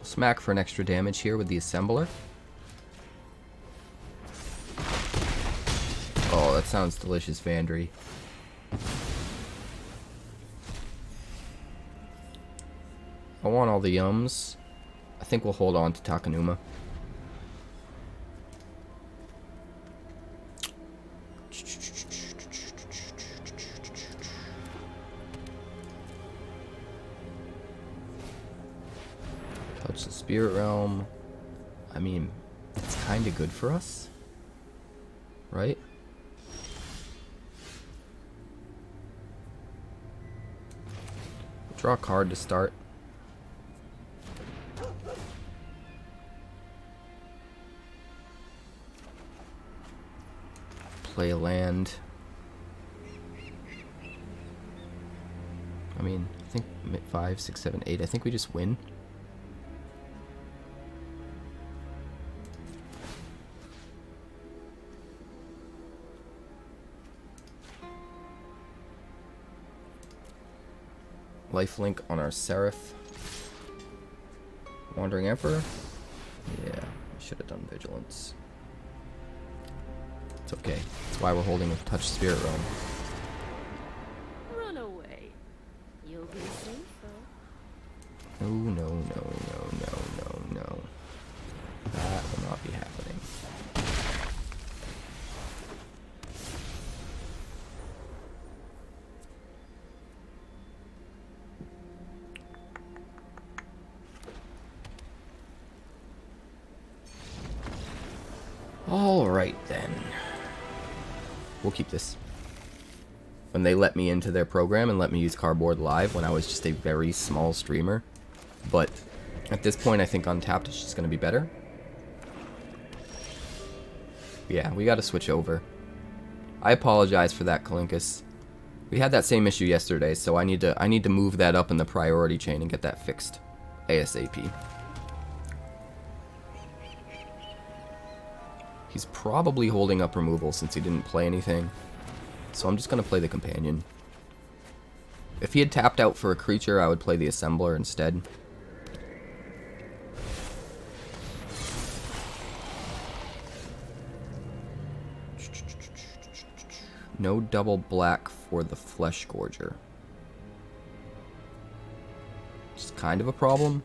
Smack for an extra damage here with the assembler. Oh, that sounds delicious, Vandry. I want all the yums. I think we'll hold on to Takenuma. Touch the Spirit Realm. I mean, it's kind of good for us, right? Draw a card to start. Play a land. I mean, I think 5, 6, 7, 8. I think we just win. Lifelink on our Seraph. Wandering Emperor. Yeah, I should have done Vigilance. It's okay. That's why we're holding a Touch Spirit Realm. Run away. You'll be safer. No, no, no, no, no, no, no. That will not be happening. Alright then. We'll keep this. When they let me into their program and let me use Cardboard Live when I was just a very small streamer. But at this point I think Untapped is just going to be better. Yeah, we got to switch over. I apologize for that, Kalinkus. We had that same issue yesterday, so I need to move that up in the priority chain and get that fixed ASAP. He's probably holding up removal since he didn't play anything. So I'm just going to play the Companion. If he had tapped out for a creature, I would play the Assembler instead. No double black for the Fleshgorger. It's kind of a problem.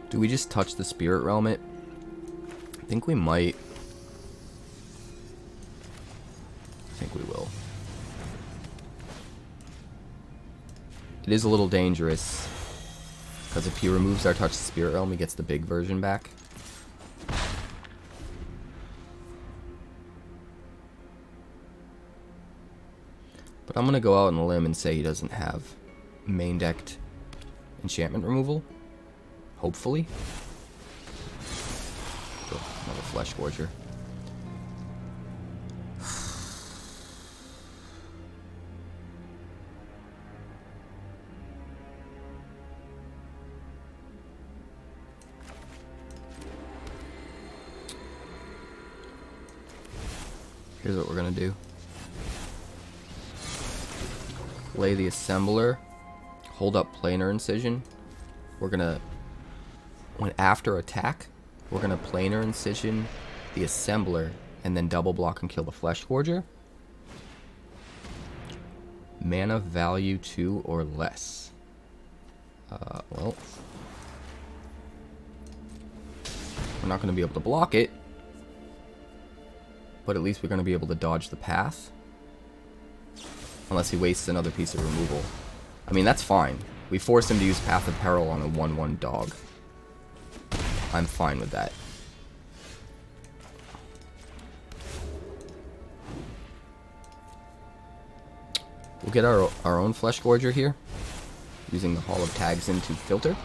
Do we just touch the Spirit Realm it? I think we might. I think we will. It is a little dangerous, because if he removes our Touch the Spirit Realm, he gets the big version back. But I'm going to go out on a limb and say he doesn't have main decked enchantment removal. Hopefully. Oh, another Fleshgorger. Here's what we're going to do. Play the Assembler. Hold up Planar Incision. We're going to, when after attack, we're going to Planar Incision the Assembler and then double block and kill the Fleshgorger. Mana value 2 or less. Well, we're not going to be able to block it, but at least we're going to be able to dodge the path. Unless he wastes another piece of removal. I mean, that's fine. We forced him to use Path of Peril on a 1/1 dog. I'm fine with that. We'll get our own Fleshgorger here, using the Hall of Tagsin to filter.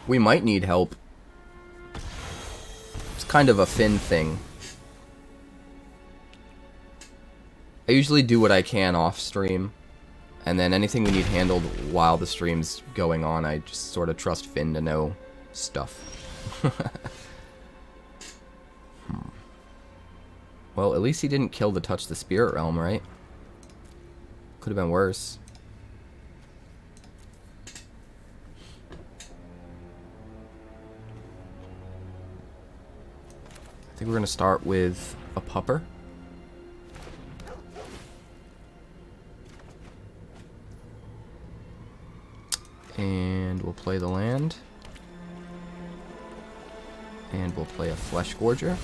We might need help. It's kind of a Finn thing. I usually do what I can off stream, and then anything we need handled while the stream's going on, I just sort of trust Finn to know stuff. Well, at least he didn't kill the Touch the Spirit Realm, right? Could have been worse. I think we're going to start with a Pupper. And we'll play the land. And we'll play a Fleshgorger.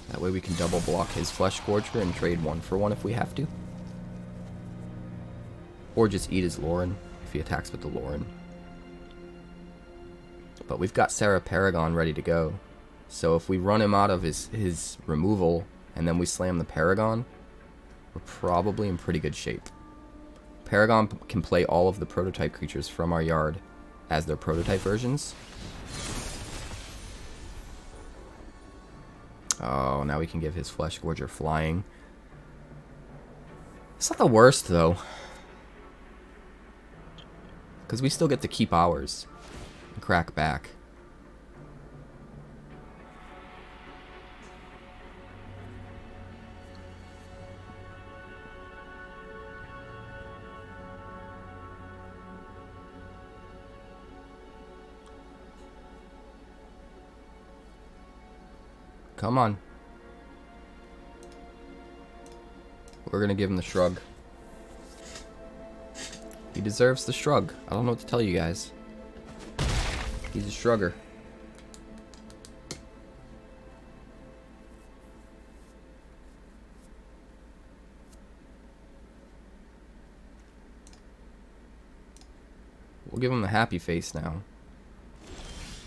That way we can double block his Fleshgorger and trade 1-for-1 if we have to. Or just eat his Lauren if he attacks with the Lauren. But we've got Sarah Paragon ready to go. So if we run him out of his removal and then we slam the Paragon, we're probably in pretty good shape. Paragon can play all of the prototype creatures from our yard as their prototype versions. Oh, now we can give his Fleshgorger flying. It's not the worst, though. Because we still get to keep ours and crack back. Come on. We're gonna give him the shrug. He deserves the shrug. I don't know what to tell you guys. He's a shrugger. We'll give him the happy face now.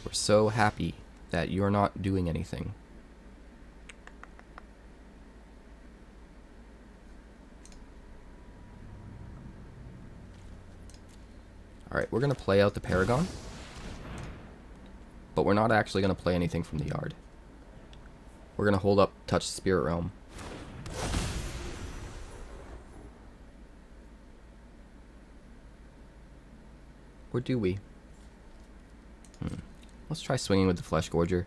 We're so happy that you're not doing anything. Alright, we're going to play out the Paragon. But we're not actually going to play anything from the yard. We're going to hold up Touch the Spirit Realm. Or do we? Let's try swinging with the Fleshgorger.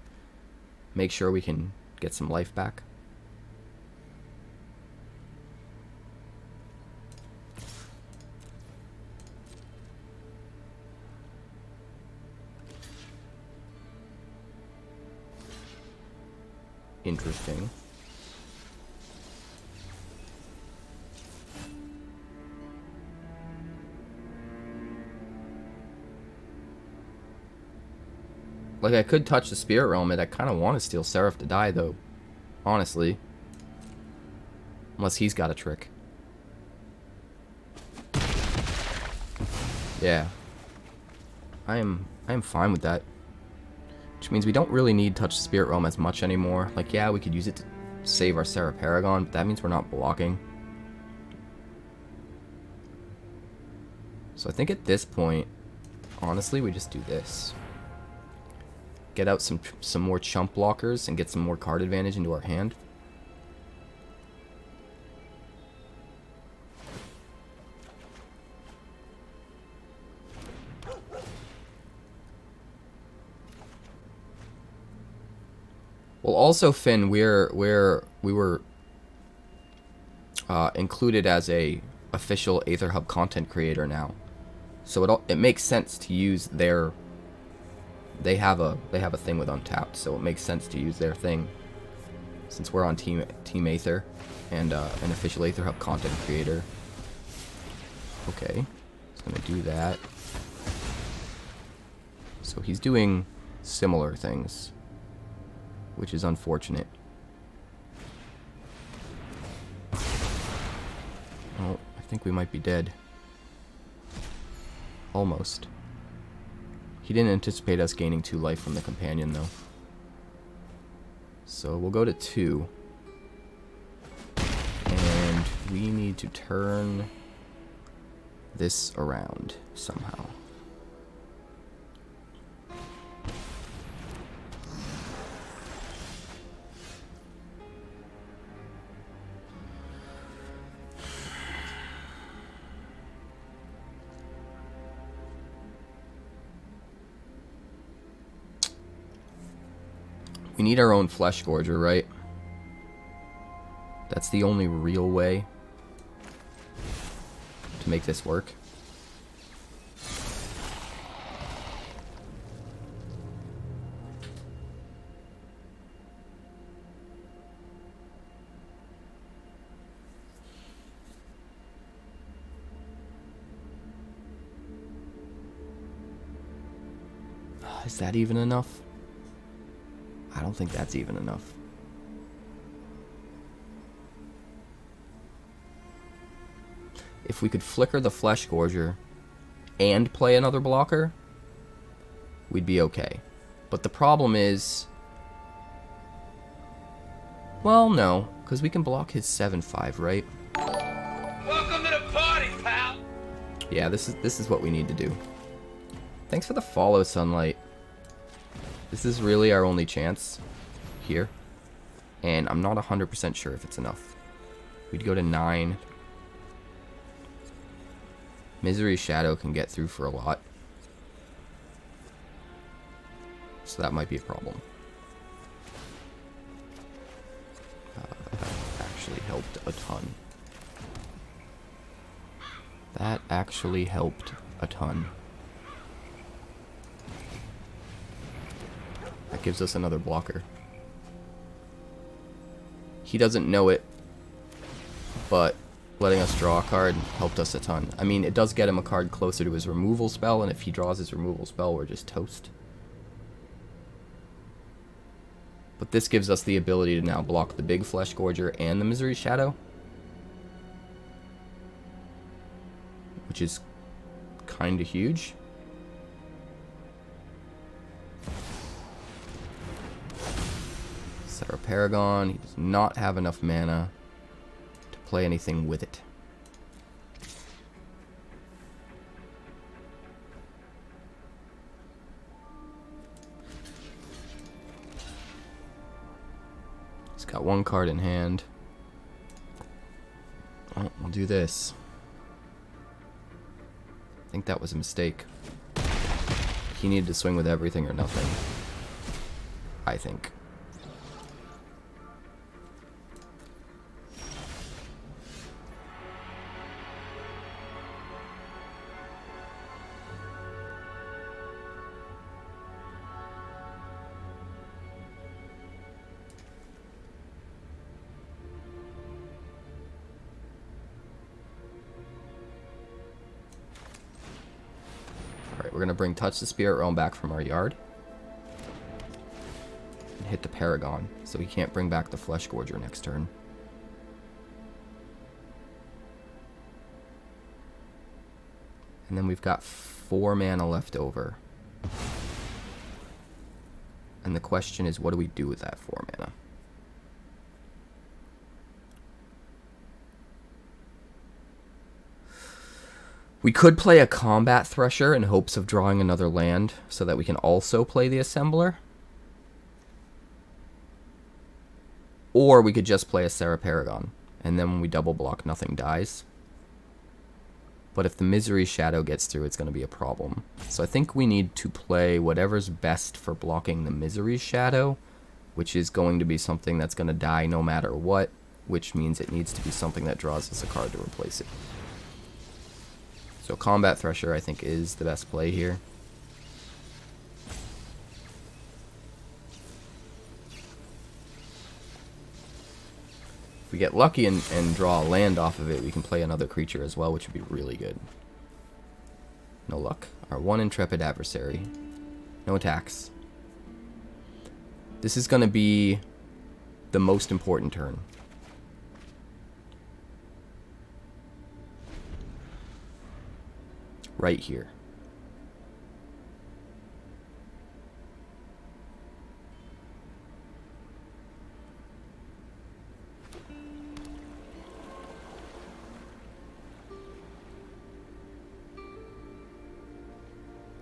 Make sure we can get some life back. Interesting. Like, I could touch the Spirit Realm, and I kind of want to steal Seraph to die, though. Honestly. Unless he's got a trick. Yeah. I am fine with that. Which means we don't really need Touch the Spirit Realm as much anymore. Like, yeah, we could use it to save our Seraph Paragon, but that means we're not blocking. So I think at this point, honestly, we just do this. Get out some more chump blockers and get some more card advantage into our hand. Well, also, Finn, we were included as a official Aetherhub content creator now, so it makes sense to use their. They have a thing with Untapped, so it makes sense to use their thing, since we're on Team Aether, and an official Aetherhub content creator. Okay, he's gonna do that. So he's doing similar things, which is unfortunate. Oh, I think we might be dead. Almost. He didn't anticipate us gaining 2 life from the companion, though. So we'll go to 2. And we need to turn this around somehow. We need our own Fleshgorger, right? That's the only real way to make this work. Is that even enough? I don't think that's even enough. If we could flicker the Fleshgorger and play another blocker, we'd be okay. But the problem is... Well, no, because we can block his 7/5, right? Welcome to the party, pal! Yeah, this is what we need to do. Thanks for the follow, Sunlight. This is really our only chance here, and I'm not 100% sure if it's enough. We'd go to 9. Misery Shadow can get through for a lot, so that might be a problem. That actually helped a ton. That actually helped a ton. That gives us another blocker. He doesn't know it, but letting us draw a card helped us a ton. I mean, it does get him a card closer to his removal spell, and if he draws his removal spell, we're just toast. But this gives us the ability to now block the big Fleshgorger and the Misery Shadow, which is kind of huge. Set our Paragon. He does not have enough mana to play anything with it. He's got 1 card in hand. Oh, we'll do this. I think that was a mistake. He needed to swing with everything or nothing, I think. We're going to bring Touch the Spirit Realm back from our yard. hit the Paragon, so he can't bring back the Fleshgorger next turn. And then we've got 4 mana left over. And the question is, what do we do with that 4 mana? We could play a Combat Thresher in hopes of drawing another land so that we can also play the Assembler. Or we could just play a Serra Paragon, and then when we double block, nothing dies. But if the Misery Shadow gets through, it's going to be a problem. So I think we need to play whatever's best for blocking the Misery Shadow, which is going to be something that's going to die no matter what, which means it needs to be something that draws us a card to replace it. So Combat Thresher, I think, is the best play here. If we get lucky and draw a land off of it, we can play another creature as well, which would be really good. No luck. Our 1 Intrepid Adversary. No attacks. This is going to be the most important turn. Right here.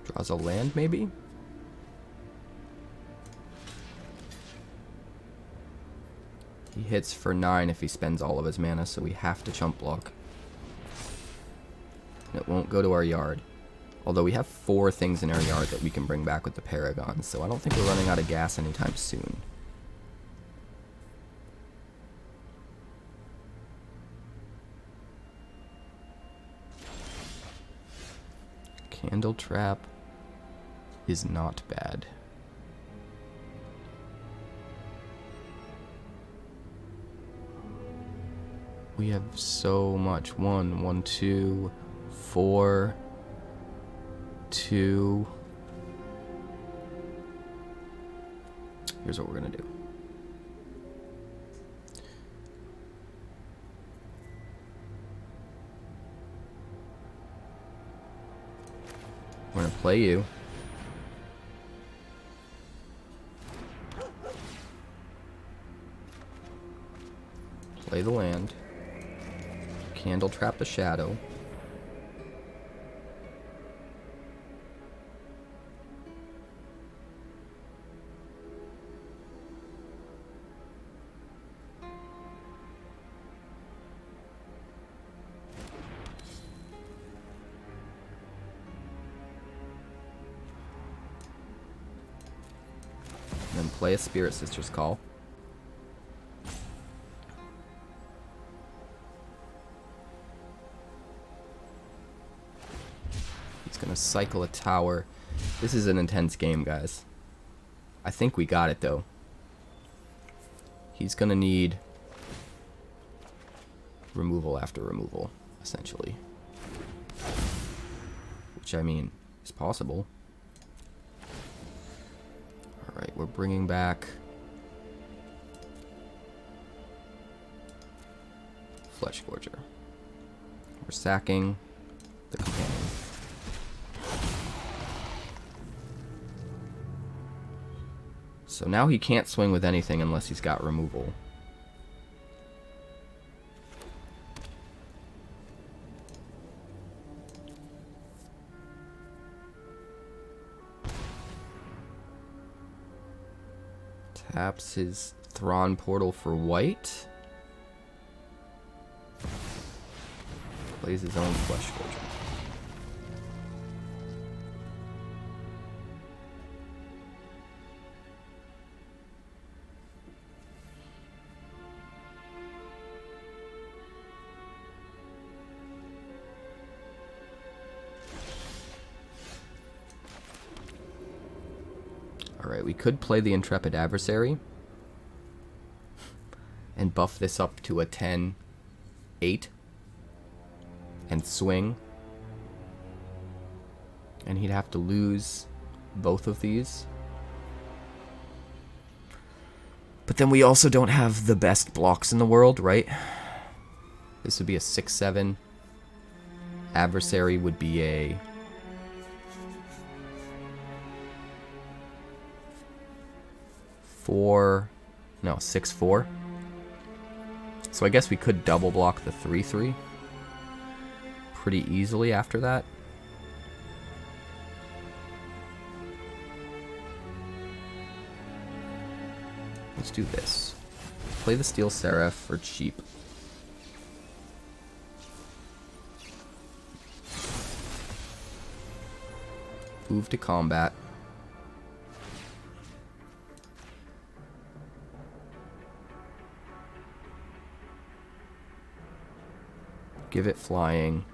Draws a land, maybe? He hits for 9 if he spends all of his mana, so we have to chump block. And it won't go to our yard. Although we have 4 things in our yard that we can bring back with the Paragon, so I don't think we're running out of gas anytime soon. Candle Trap is not bad. We have so much. 1, 1, 2, 4, 2. Here's what we're gonna do. We're gonna play you. Play the land. Candle Trap the Shadow. And then play a Spirit Sister's Call. Gonna cycle a tower. This is an intense game, guys. I think we got it, though. He's gonna need removal after removal, essentially. Which, I mean, is possible. Alright, we're bringing back Fleshgorger. We're sacking the companion. So now he can't swing with anything unless he's got removal. Taps his Thrawn Portal for white. Plays his own Fleshgorger. Alright, we could play the Intrepid Adversary and buff this up to a 10-8 and swing. And he'd have to lose both of these. But then we also don't have the best blocks in the world, right? This would be a 6/7. Adversary would be a 6/4. So I guess we could double block the 3/3 pretty easily after that. Let's do this. Play the Steel Seraph for cheap. Move to combat. Give it flying.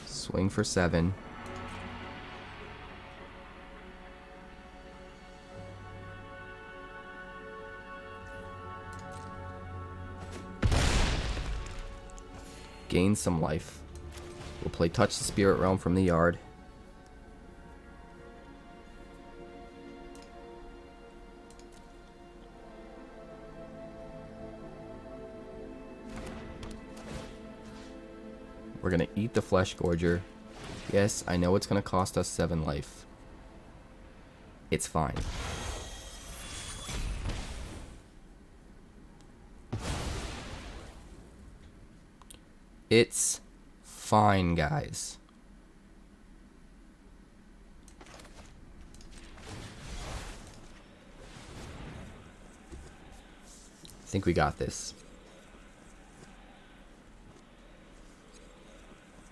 Swing for 7. Gain some life. We'll play Touch the Spirit Realm from the yard. We're gonna eat the Fleshgorger. Yes, I know it's gonna cost us 7 life. It's fine. It's fine, guys. I think we got this.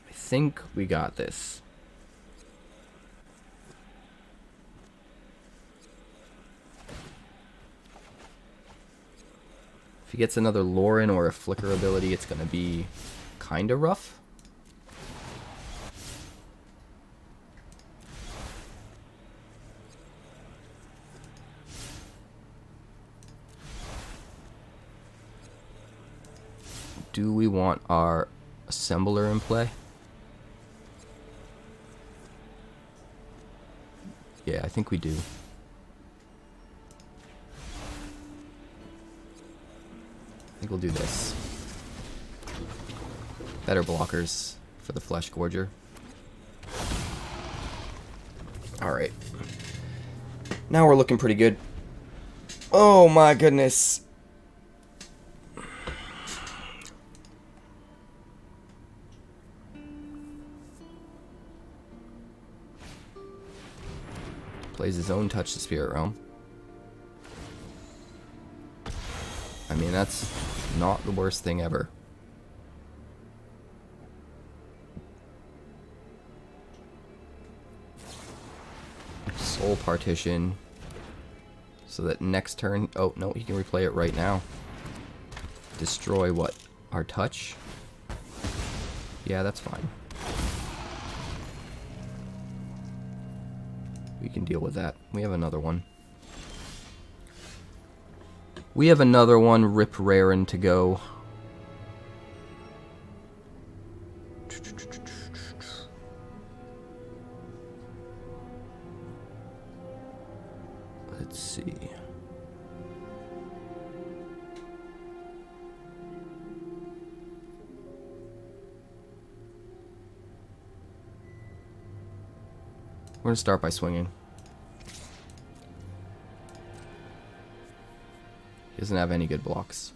I think we got this. If he gets another Lauren or a Flicker ability, it's going to be kind of rough. Do we want our Assembler in play? Yeah, I think we do. I think we'll do this. Better blockers for the Fleshgorger. Alright. Now we're looking pretty good. Oh my goodness. Plays his own Touch the Spirit Realm. I mean, that's not the worst thing ever. Soul Partition. So that next turn... Oh, no, he can replay it right now. Destroy what? Our touch? Yeah, that's fine. We can deal with that. We have another one. We have another one, Rip Rarin, to go. Let's see. We're going to start by swinging. He doesn't have any good blocks.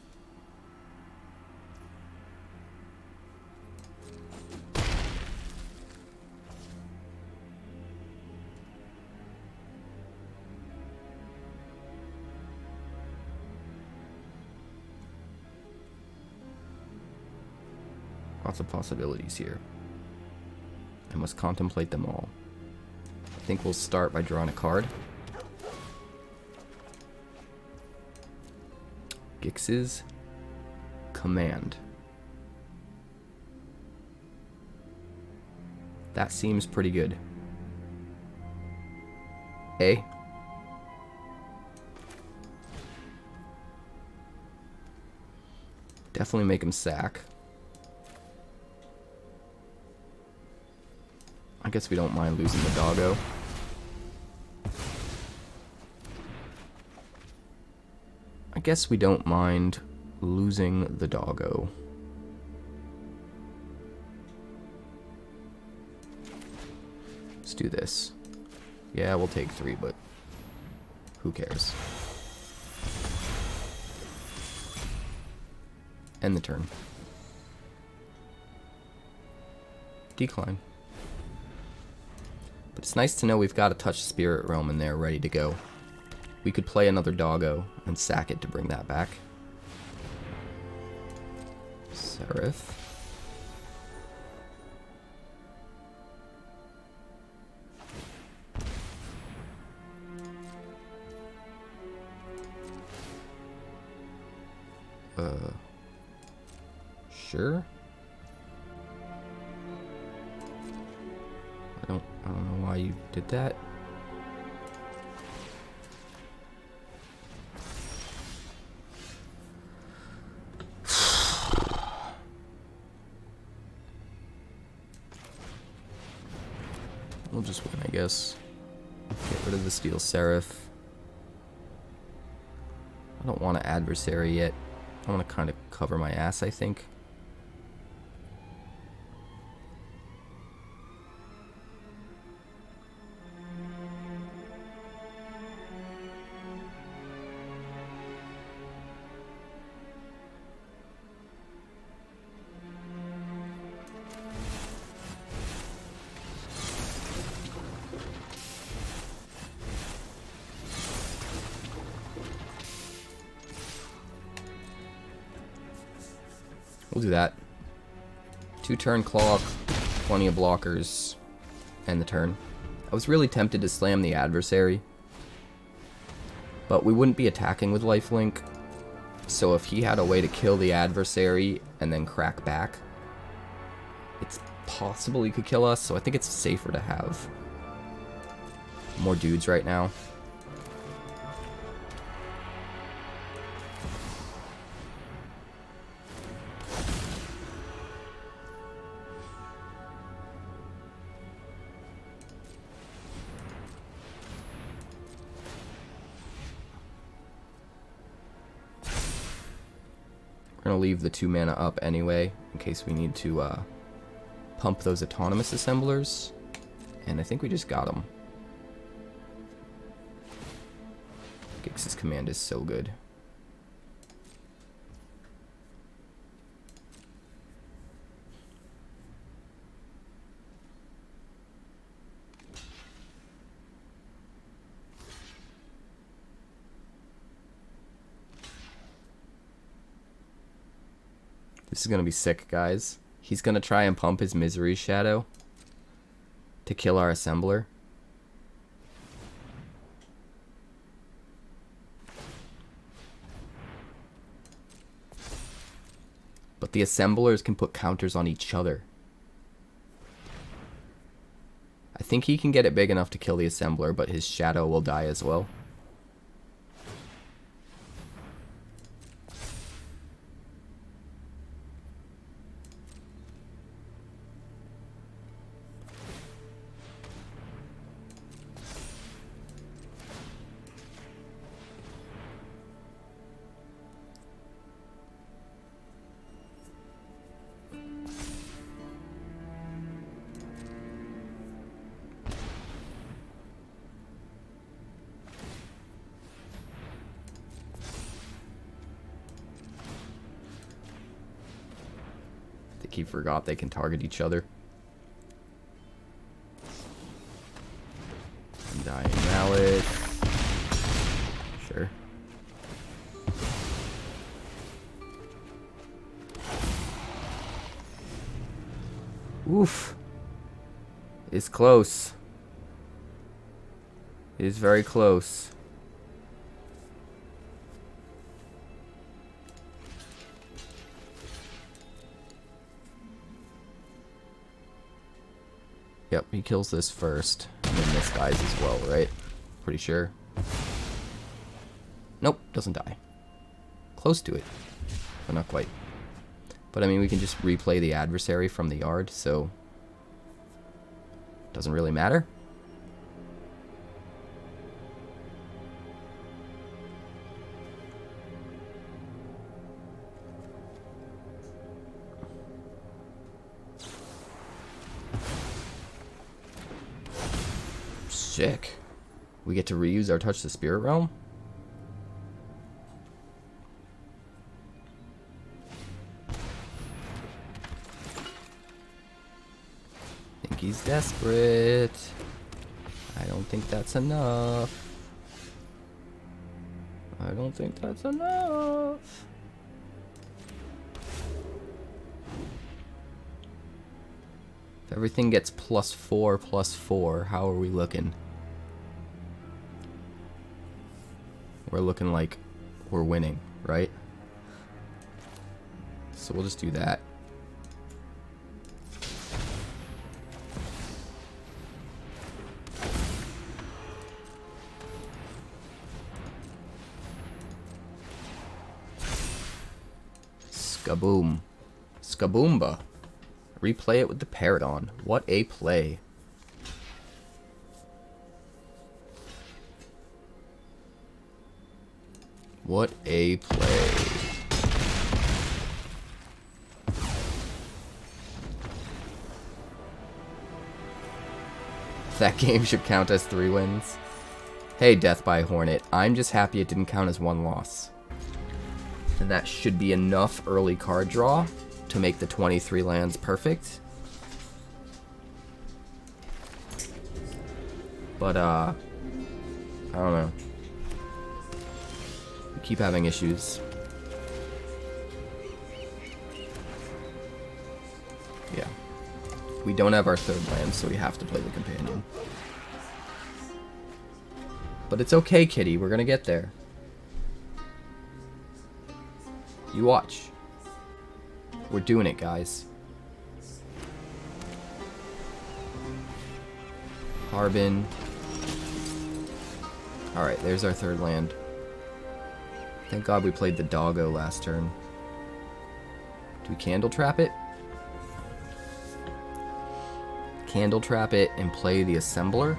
Lots of possibilities here. I must contemplate them all. I think we'll start by drawing a card. Gix's Command. That seems pretty good. A. Definitely make him sack. I guess we don't mind losing the doggo. guess we don't mind losing the doggo. Let's do this. Yeah, we'll take 3, but who cares? End the turn. Decline. But it's nice to know we've got a Touch Spirit Realm in there ready to go. We could play another doggo and sack it to bring that back. Seraph. Sure. I don't know why you did that. We'll just win, I guess. Get rid of the Steel Seraph. I don't want an adversary yet. I want to kind of cover my ass, I think. We'll do that. 2-turn clock, plenty of blockers, end the turn. I was really tempted to slam the adversary, but we wouldn't be attacking with lifelink, so if he had a way to kill the adversary and then crack back, it's possible he could kill us, so I think it's safer to have more dudes right now. We're going to leave the 2 mana up anyway, in case we need to pump those autonomous assemblers. And I think we just got them. Gix's command is so good. This is going to be sick, guys. He's going to try and pump his Misery Shadow to kill our assembler. But the assemblers can put counters on each other. I think he can get it big enough to kill the assembler, but his shadow will die as well. He forgot they can target each other. Undying Malice. Sure. Oof. It's close. It is very close. Yep, he kills this first, and then this dies as well, right? Pretty sure. Nope, doesn't die. Close to it, but not quite. But I mean, we can just replay the adversary from the yard, so doesn't really matter. Sick. We get to reuse our Touch the Spirit Realm? Think he's desperate. I don't think that's enough. I don't think that's enough. If everything gets +4/+4, how are we looking? We're looking like we're winning, right? So we'll just do that. Skaboom. Skaboomba. Replay it with the Paradon. What a play. What a play. That game should count as 3 wins. Hey, Death by Hornet. I'm just happy it didn't count as 1 loss. And that should be enough early card draw to make the 23 lands perfect. But, I don't know. We keep having issues. Yeah. We don't have our 3rd land, so we have to play the Companion. But it's okay, Kitty. We're gonna get there. You watch. We're doing it, guys. Harbin. Alright, there's our 3rd land. Thank God we played the Doggo last turn. Do we Candle Trap it? Candle Trap it and play the Assembler?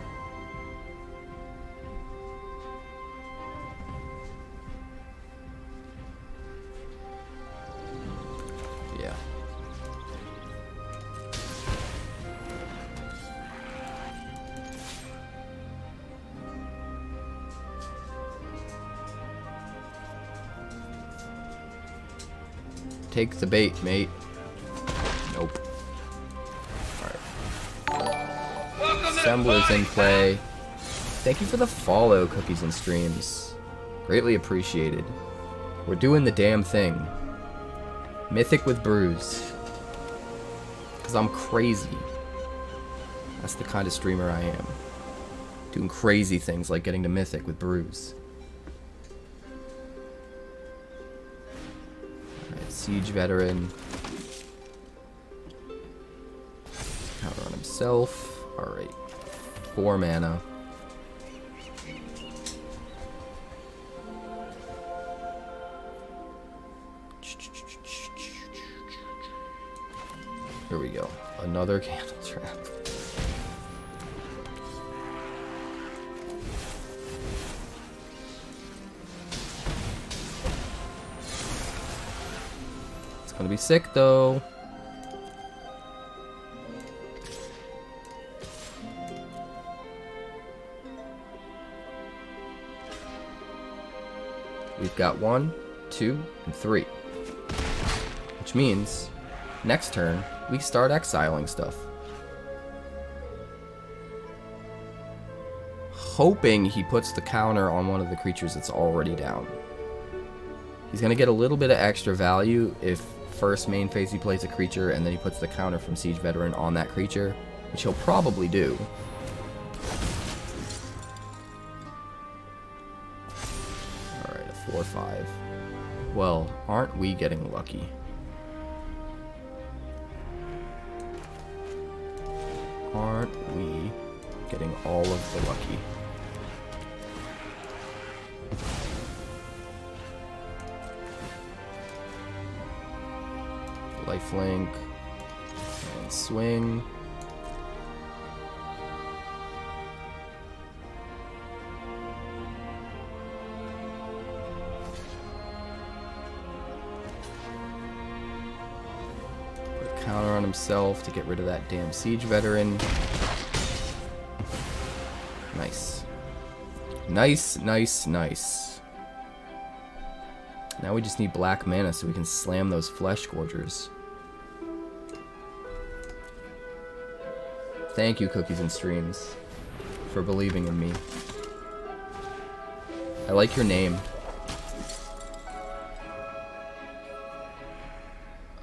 Yeah. Take the bait, mate. Nope. Assembler's in play. Thank you for the follow, Cookies and Streams. Greatly appreciated. We're doing the damn thing. Mythic with Bruise. Because I'm crazy. That's the kind of streamer I am. Doing crazy things like getting to Mythic with Bruise. Alright, Siege Veteran. Counter on himself. Alright. 4 mana. Here we go. Another Candle Trap. It's gonna be sick though. We've got 1, 2, and 3. Which means, next turn, we start exiling stuff. Hoping he puts the counter on one of the creatures that's already down. He's going to get a little bit of extra value if first main phase he plays a creature and then he puts the counter from Siege Veteran on that creature, which he'll probably do. Alright, a 4/5. Well, aren't we getting lucky? Aren't we getting all of the lucky? Lifelink and swing. Put a counter on himself to get rid of that damn Siege Veteran. Nice. Nice, nice, nice. Now we just need black mana so we can slam those Fleshgorgers. Thank you, Cookies and Streams, for believing in me. I like your name.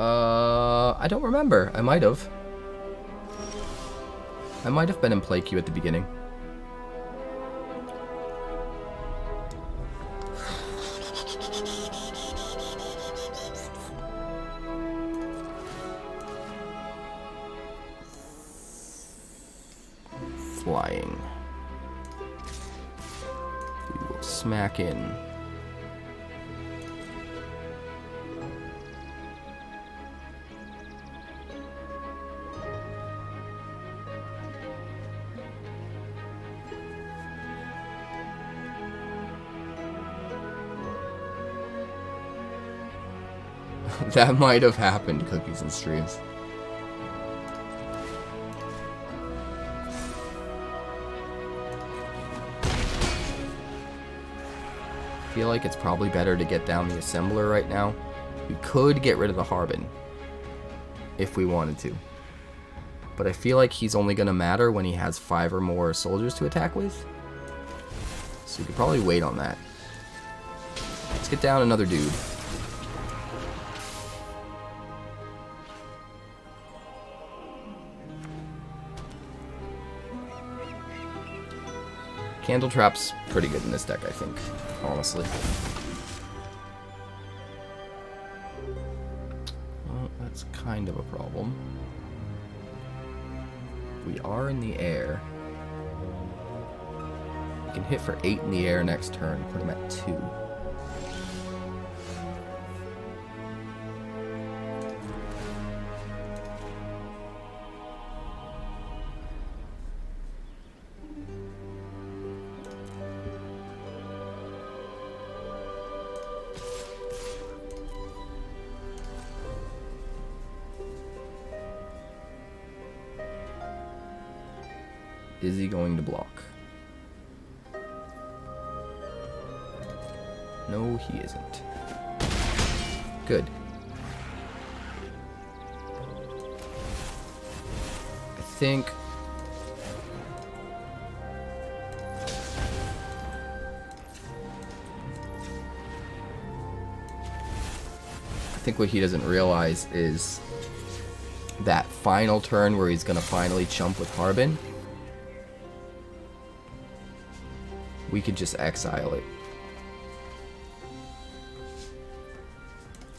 I don't remember. I might have. I might have been in play queue at the beginning. Flying. We will smack in. That might have happened, Cookies and Streams. I feel like it's probably better to get down the Assembler right now. We could get rid of the Harbin if we wanted to. But I feel like he's only going to matter when he has 5 or more soldiers to attack with. So we could probably wait on that. Let's get down another dude. Candle Trap's pretty good in this deck, I think, honestly. Well, that's kind of a problem. We are in the air. We can hit for 8 in the air next turn, put him at 2. Is he going to block? No, he isn't. Good. I think... what he doesn't realize is that final turn where he's going to finally chump with Harbin. We could just exile it.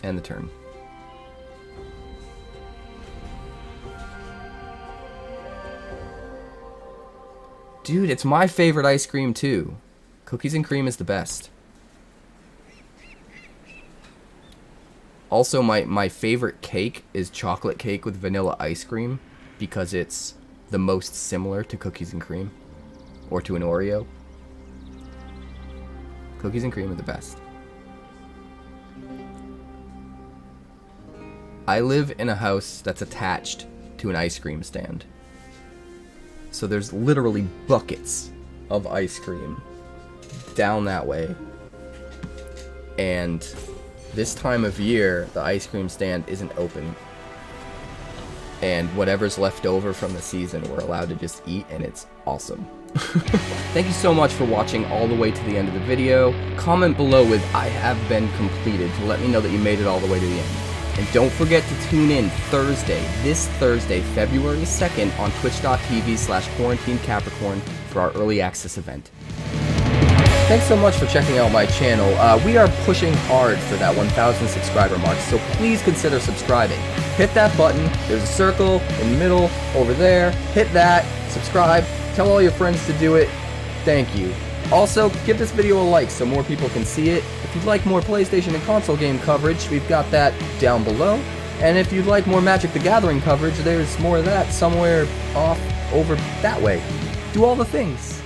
End the turn. Dude, it's my favorite ice cream too. Cookies and cream is the best. Also, my favorite cake is chocolate cake with vanilla ice cream because it's the most similar to cookies and cream. Or to an Oreo. Cookies and cream are the best. I live in a house that's attached to an ice cream stand. So there's literally buckets of ice cream down that way. And this time of year, the ice cream stand isn't open. And whatever's left over from the season, we're allowed to just eat, and it's awesome. Thank you so much for watching all the way to the end of the video. Comment below with "I have been completed" to let me know that you made it all the way to the end. And don't forget to tune in this Thursday, February 2nd on twitch.tv/QuarantineCapricorn for our early access event. Thanks so much for checking out my channel. We are pushing hard for that 1,000 subscriber mark, so please consider subscribing. Hit that button. There's a circle in the middle over there. Hit that. Subscribe. Tell all your friends to do it. Thank you. Also, give this video a like so more people can see it. If you'd like more PlayStation and console game coverage, we've got that down below. And if you'd like more Magic the Gathering coverage, there's more of that somewhere off over that way. Do all the things.